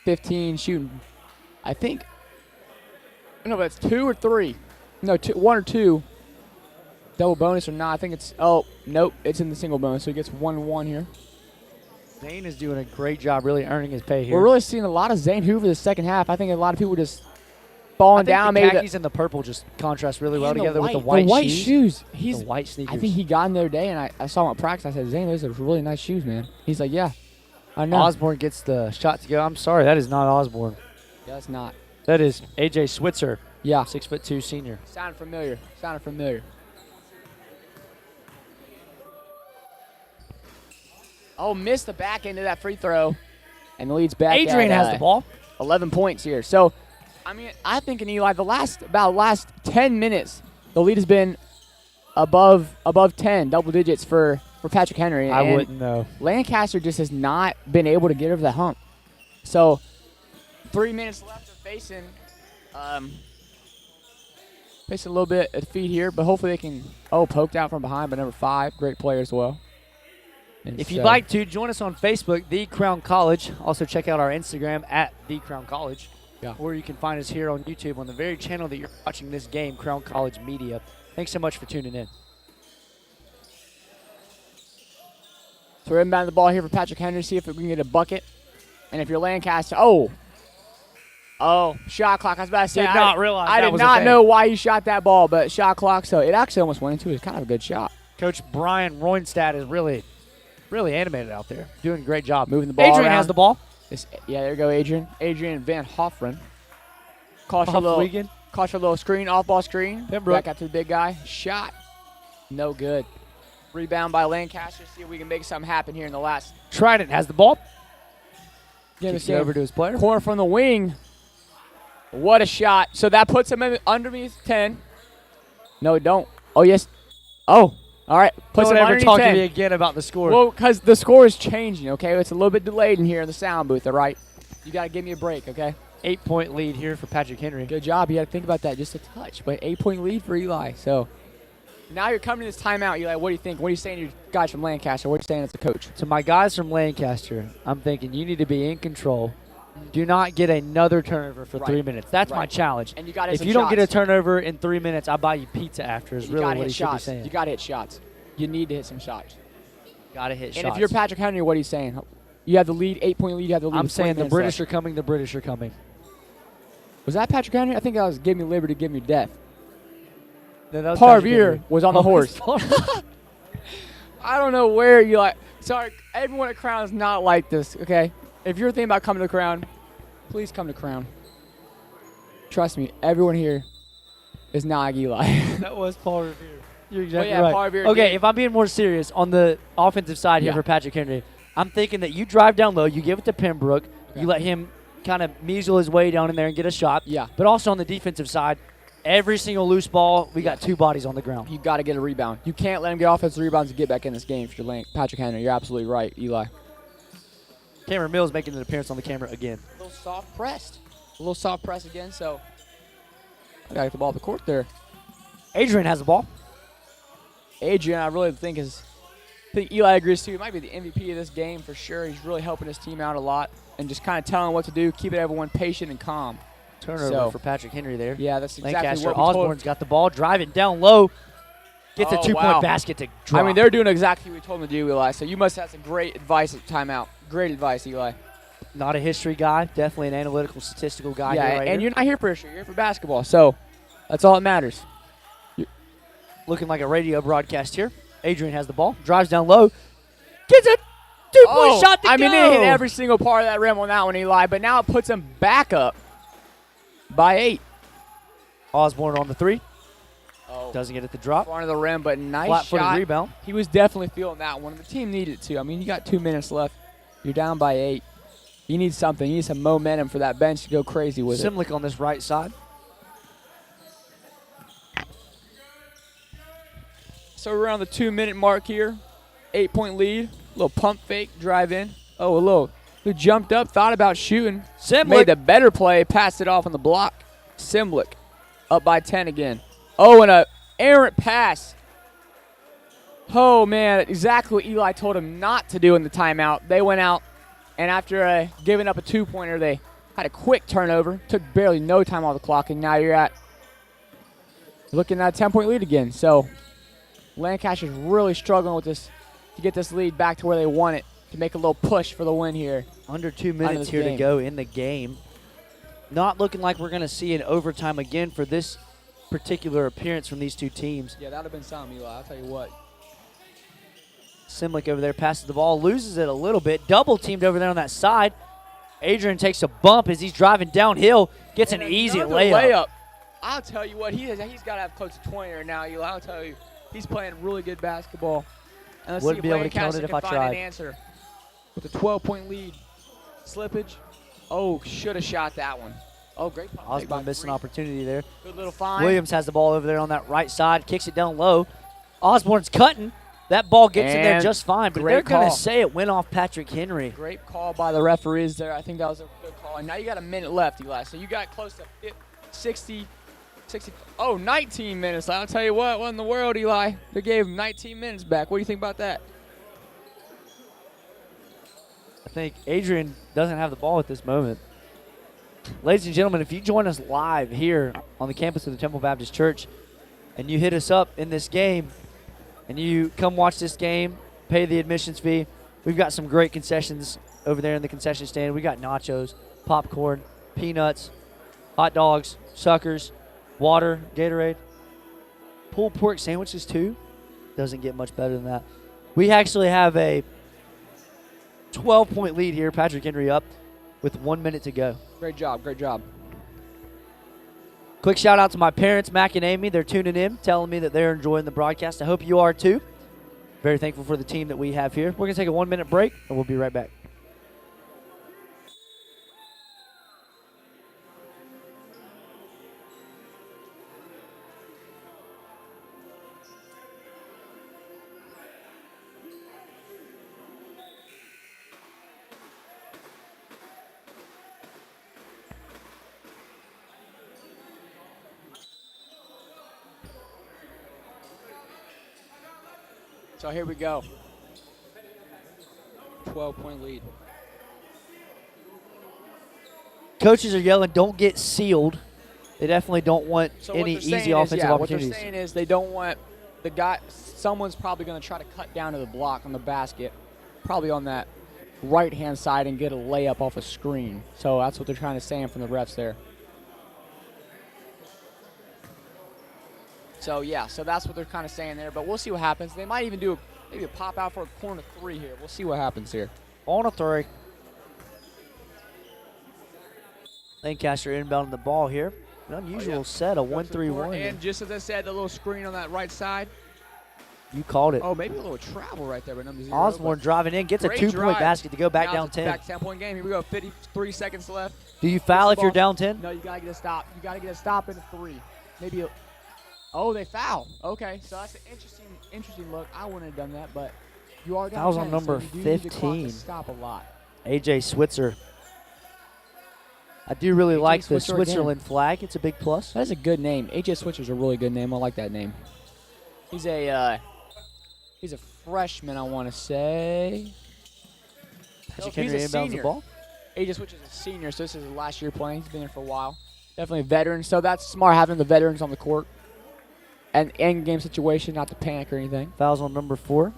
15 shooting. I think. No, but it's 2 or 3. No, 1 or 2. Double bonus or not. I think it's. Oh, nope. It's in the single bonus. So he gets 1-1 here. Zane is doing a great job really earning his pay here. We're really seeing a lot of Zane Hoover the second half. I think a lot of people just falling down. The Maybe khakis and the purple just contrast really well and together with the white white shoes. The white sneakers. I think he got in the other day, and I saw him at practice. I said, Zane, those are really nice shoes, man. He's like, yeah, I know. Osborne gets the shot to go. I'm sorry, that is not Osborne. Yeah, it's not. That is A.J. Switzer, Yeah. 6'2" senior. Sounded familiar. Sounded familiar. Oh, missed the back end of that free throw, and the lead's back. Adrian at, has the ball. 11 points here. So, I mean, I think in Eli, the last 10 minutes, the lead has been above 10, double digits for Patrick Henry. I and wouldn't know. Lancaster just has not been able to get over the hump. So, 3 minutes left. They're facing a little bit of defeat here, but hopefully they can. Oh, poked out from behind by number 5. Great player as well. And If you'd so- like to, join us on Facebook, The Crown College. Also, check out our Instagram at The Crown College. Yeah. Or you can find us here on YouTube on the very channel that you're watching this game, Crown College Media. Thanks so much for tuning in. So we're inbound the ball here for Patrick Henry, see if we can get a bucket. And if you're Lancaster, shot clock. I was about to say, Did not realize I that did was a not thing. know why he shot that ball, but shot clock. So it actually almost went into it. It's kind of a good shot. Coach Brian Roynstad is really animated out there. Doing a great job. Moving the ball Adrian around. has the ball. There you go, Adrian. Adrian Van Hoffren. Caught your little screen, off-ball screen. Pembroke. Back out to the big guy. Shot. No good. Rebound by Lancaster. See if we can make something happen here in the last. Trident has the ball. Kicks Kicks it over to his player. Corner from the wing. What a shot. So that puts him underneath 10. No, don't. Oh, yes. Oh, all right. Puts Don't him ever underneath talk 10. to me again about the score. Well, because the score is changing, okay? It's a little bit delayed in here in the sound booth, all right? You got to give me a break, okay? 8-point lead here for Patrick Henry. Good job. You got to think about that just a touch. But 8-point lead for Eli. So now you're coming to this timeout, Eli. What do you think? What are you saying to your guys from Lancaster? What are you saying as a coach? To my guys from Lancaster, I'm thinking you need to be in control. Do not get another turnover for 3 minutes. That's my challenge. And you got to hit If some you don't get a shots. turnover in 3 minutes, I buy you pizza after is You really gotta what hit he should be shots. saying. You got to hit shots. You need to hit some shots. Got to hit And shots. if you're Patrick Henry, what are you saying? You have the lead, 8-point lead. You have the lead. I'm with 20 saying the minutes British left. are coming, the British are coming. Was that Patrick Henry? I think that was Give Me Liberty, Give Me Death. No, that was Patrick Parvier Henry. was on the Oh, horse. it's I don't know where you like. Sorry, everyone at Crown is not like this, okay? If you're thinking about coming to Crown, please come to Crown. Trust me, everyone here is not like Eli. That was Paul Revere. You're Well, exactly yeah, right. Paul Revere Okay, did. if I'm being more serious on the offensive side here Yeah. for Patrick Henry, I'm thinking that you drive down low, you give it to Pembroke, Okay. you let him kind of measle his way down in there and get a shot. Yeah. But also on the defensive side, every single loose ball, we got two bodies on the ground. You got to get a rebound. You can't let him get offensive rebounds and get back in this game if you're Patrick Henry. You're absolutely right, Eli. Cameron Mills making an appearance on the camera again. A little soft pressed. A little soft press again, so I got to get the ball up the court there. Adrian has the ball. Adrian, I really think Eli agrees too. He might be the MVP of this game for sure. He's really helping his team out a lot and just kind of telling what to do, keeping everyone patient and calm. Turnover So- for Patrick Henry there. Yeah, that's exactly Lancaster what we told Osborne's got the ball, driving down low. Gets a Oh, two-point wow. basket to drop. I mean, they're doing exactly what we told them to do, Eli. So you must have some great advice at timeout. Great advice, Eli. Not a history guy, definitely an analytical, statistical guy Yeah, here right and here. you're not here for history. You're here for basketball. So that's all that matters. Looking like a radio broadcast here. Adrian has the ball, drives down low, gets a two-point shot to go. I mean, they hit every single part of that rim on that one, Eli. But now it puts them back up by 8. Osborne on the three. Oh, Doesn't get it to drop. front of the rim, but nice Flat-footed shot. rebound. He was definitely feeling that one. The team needed it too. I mean, you got 2 minutes left. You're down by 8. You need something. You need some momentum for that bench to go crazy with it. Simlick on this right side. So we're around the 2-minute mark here. 8-point lead. Little pump fake, drive in. Oh, a little who jumped up, thought about shooting. Simlick. Made the better play, passed it off on the block. Simlick up by 10 again. Oh, and a errant pass. Oh, man, exactly what Eli told him not to do in the timeout. They went out, and after giving up a two-pointer, they had a quick turnover. Took barely no time off the clock, and now you're looking at a 10-point lead again. So Lancaster's really struggling with this to get this lead back to where they want it, to make a little push for the win here. Under 2 minutes this here to game. go in the game. Not looking like we're going to see an overtime again for this particular appearance from these two teams. Yeah, that would have been something, Eli. I'll tell you what. Simlick over there passes the ball, loses it a little bit. Double teamed over there on that side. Adrian takes a bump as he's driving downhill. Gets an And easy another layup. I'll tell you what, he's got to have close to 20 right now, Eli. I'll tell you, he's playing really good basketball. And let's Wouldn't see be if able to count Lancaster it if can I find tried. an answer. With a 12-point lead. Slippage. Oh, should have shot that one. Oh, great pump fake by Osborne missed an 3. opportunity there. Good little find. Williams has the ball over there on that right side, kicks it down low. Osborne's cutting. That ball gets in there And just fine, but great they're going to call. say it went off Patrick Henry. Great call by the referees there. I think that was a good call. And now you got a minute left, Eli. So you got close to 60, 19 minutes. I'll tell you what in the world, Eli? They gave him 19 minutes back. What do you think about that? I think Adrian doesn't have the ball at this moment. Ladies and gentlemen, if you join us live here on the campus of the Temple Baptist Church and you hit us up in this game and you come watch this game, pay the admissions fee, we've got some great concessions over there in the concession stand. We got nachos, popcorn, peanuts, hot dogs, suckers, water, Gatorade, pulled pork sandwiches too. Doesn't get much better than that. We actually have a 12-point lead here. Patrick Henry up with 1 minute to go. Great job, great job. Quick shout out to my parents, Mac and Amy. They're tuning in, telling me that they're enjoying the broadcast. I hope you are too. Very thankful for the team that we have here. We're going to take a 1 minute break, and we'll be right back. So here we go. 12-point lead. Coaches are yelling, don't get sealed. They definitely don't want So any what they're easy saying offensive is, yeah, opportunities. What they're saying is they don't want the guy. Someone's probably going to try to cut down to the block on the basket, probably on that right-hand side, and get a layup off a screen. So that's what they're trying to say from the refs there. So yeah, so that's what they're kind of saying there. But we'll see what happens. They might even do maybe a pop out for a corner three here. We'll see what happens here. On a three. Lancaster inbounding the ball here. An unusual set, a 1-3-1. And just as I said, the little screen on that right side. You called it. Oh, maybe a little travel right there by number 0. Osborne driving in, gets a Great 2-point drive. basket to go back Now down it's 10. Back 10-point game. Here we go. 53 seconds left. Do you foul if Ball. you're down 10? No, you gotta get a stop. You gotta get a stop in a three. Maybe. Oh, they foul. Okay, so that's an interesting look. I wouldn't have done that, but you are down Fouls 10, on number so you do need the clock to 15. stop a lot. AJ Switzer. I do really AJ like the Switzer again. Switzerland flag. It's a big plus. That is a good name. AJ Switcher's a really good name. I like that name. He's a freshman, I want to say. Patrick He's Henry a inbounds the senior. ball. AJ Switcher's a senior, so this is his last year playing. He's been there for a while. Definitely a veteran, so that's smart having the veterans on the court. And end-game situation, not to panic or anything. Fouls on number 4.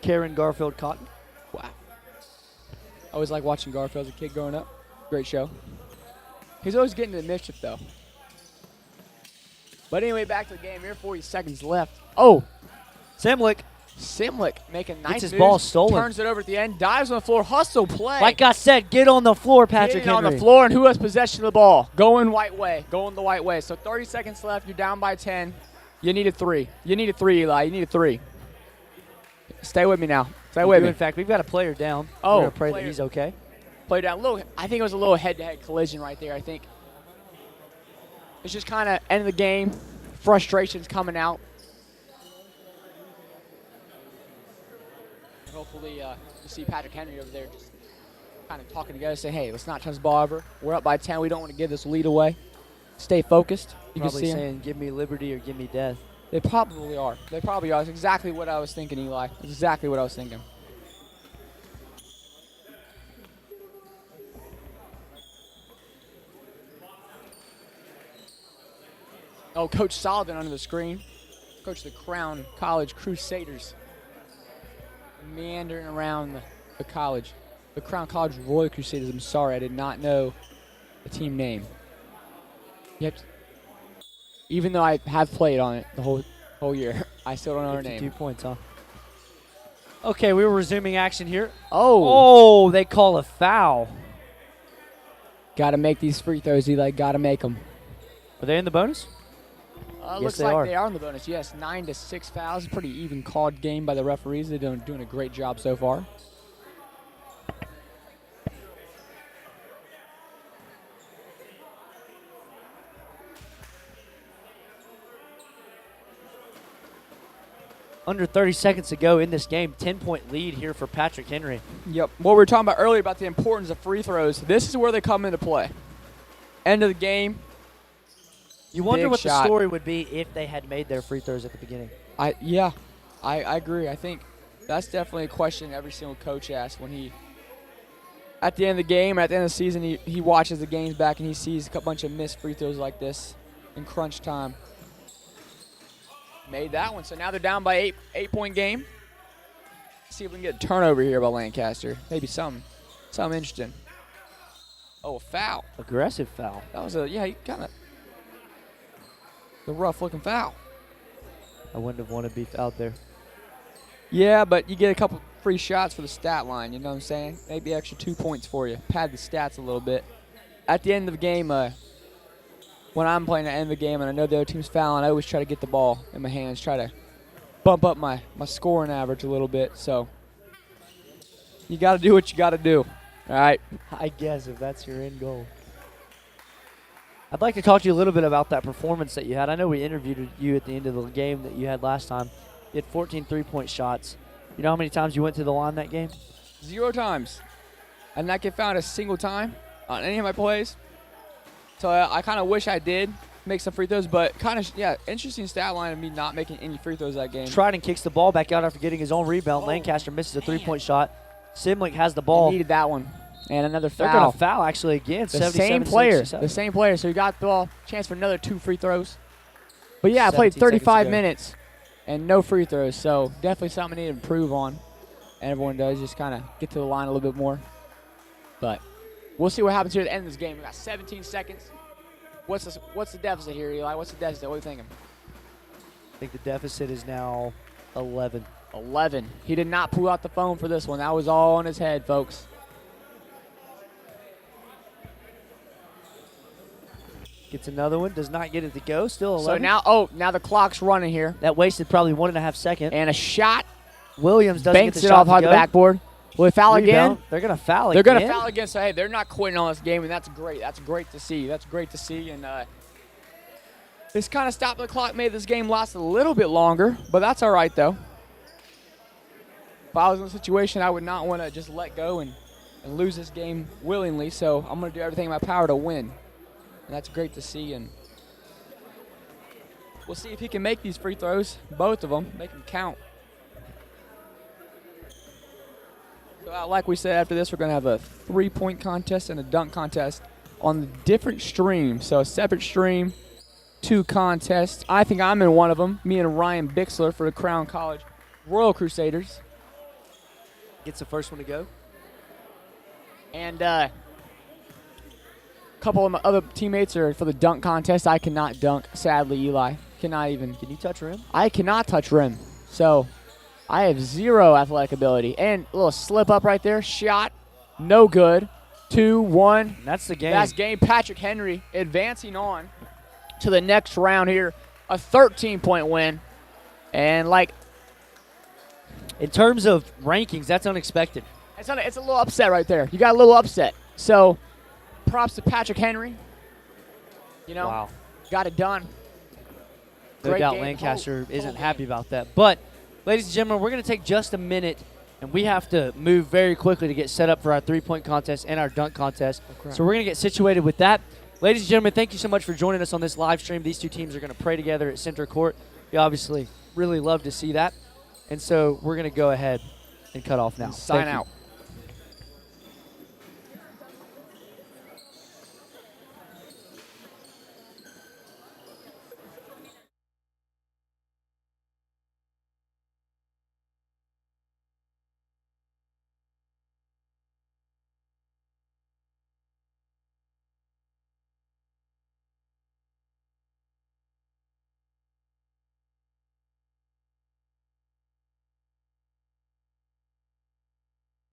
Karen Garfield Cotton. Wow. I always like watching Garfield as a kid growing up. Great show. He's always getting to the mischief, though. But anyway, back to the game here. 40 seconds left. Oh, Simlick. Simlick making nice his moves, ball stolen. Turns it over at the end. Dives on the floor. Hustle play. Like I said, get on the floor, Patrick Getting Henry. on the floor, and who has possession of the ball? Going white way. Going the white way. So 30 seconds left. You're down by 10. You need a 3. You need a 3, Eli. You need a 3. Stay with me now. Stay with me. In fact, we've got a player down. Oh, We're going to pray player. that he's okay. Play down. I think it was a little head-to-head collision right there. I think it's just kind of end of the game. Frustrations coming out. Hopefully, you see Patrick Henry over there just kind of talking together, say, "Hey, let's not turn this ball over. We're up by 10. We don't want to give this lead away. Stay focused." You Probably can see 'em. saying, give me liberty or give me death. They probably are. They probably are. That's exactly what I was thinking, Eli. That's exactly what I was thinking. Oh, Coach Sullivan under the screen. Coach of the Crown College Crusaders. Meandering around the college. The Crown College Royal Crusaders. I'm sorry, I did not know the team name. Yep. Even though I have played on it the whole year, I still don't know her 52 name. points, huh? Okay, we were resuming action here. Oh. Oh, they call a foul. Got to make these free throws, Eli. Got to make them. Are they in the bonus? Yes, Looks they like are. they are in the bonus. Yes, 9-6 fouls. Pretty even called game by the referees. They're doing a great job so far. Under 30 seconds to go in this game. 10-point lead here for Patrick Henry. Yep. What we were talking about earlier about the importance of free throws, this is where they come into play. End of the game. You wonder Big what shot. the story would be if they had made their free throws at the beginning. I agree. I think That's definitely a question every single coach asks when he, at the end of the game, at the end of the season, he watches the games back and he sees a bunch of missed free throws like this in crunch time. Made that one, so now they're down by 8-point game. See if we can get a turnover here by Lancaster. Maybe something interesting. Oh, a foul. Aggressive foul. That was he kind of the rough-looking foul. I wouldn't have wanted to be fouled there. Yeah, but you get a couple free shots for the stat line, you know what I'm saying? Maybe extra 2 points for you. Pad the stats a little bit. At the end of the game, when I'm playing at the end of the game and I know the other team's fouling, I always try to get the ball in my hands, try to bump up my scoring average a little bit. So you got to do what you got to do. All right. I guess if that's your end goal. I'd like to talk to you a little bit about that performance that you had. I know we interviewed you at the end of the game that you had last time. You had 14 3-point shots. You know how many times you went to the line that game? 0 times. I did not get fouled a single time on any of my plays. So I kind of wish I did make some free throws, but interesting stat line of me not making any free throws that game. Trident kicks the ball back out after getting his own rebound. Lancaster misses a 3-point shot. Simlick has the ball. He needed that one. And another foul. They're going to foul actually again. The same player. The same player. So you got the ball. Chance for another 2 free throws. But yeah, I played 35 minutes and no free throws. So definitely something I need to improve on. And everyone does. Just kind of get to the line a little bit more. But we'll see what happens here at the end of this game. We got 17 seconds. What's the deficit here, Eli? What's the deficit? What are you thinking? I think the deficit is now 11. 11. He did not pull out the phone for this one. That was all on his head, folks. Gets another one. Does not get it to go. Still 11. So now the clock's running here. That wasted probably 1.5 seconds. And a shot. Williams doesn't banks get the it shot off on the backboard. Will they foul again? They're going to foul again. They're going to foul again. So, hey, they're not quitting on this game, and that's great. That's great to see. And this kind of stopping the clock made this game last a little bit longer, but that's all right, though. If I was in a situation, I would not want to just let go and lose this game willingly, so I'm going to do everything in my power to win. And that's great to see, and we'll see if he can make these free throws, both of them, make them count. So, like we said, after this, we're going to have a 3-point contest and a dunk contest on the different streams. So a separate stream, 2 contests. I think I'm in one of them, me and Ryan Bixler for the Crown College Royal Crusaders. Gets the first one to go. And a couple of my other teammates are for the dunk contest. I cannot dunk, sadly, Eli. Cannot even. Can you touch rim? I cannot touch rim. So I have 0 athletic ability. And a little slip up right there. Shot. No good. 2-1. That's the game. That's game. Patrick Henry advancing on to the next round here. A 13-point win. And in terms of rankings, that's unexpected. it's a little upset right there. You got a little upset. So props to Patrick Henry. Wow. Got it done. No Great doubt game. Lancaster isn't Whole happy game. about that. But, ladies and gentlemen, we're going to take just a minute, and we have to move very quickly to get set up for our 3-point contest and our dunk contest. So we're going to get situated with that. Ladies and gentlemen, thank you so much for joining us on this live stream. These 2 teams are going to pray together at center court. We obviously really love to see that. And so we're going to go ahead and cut off now. Sign Thank you. out.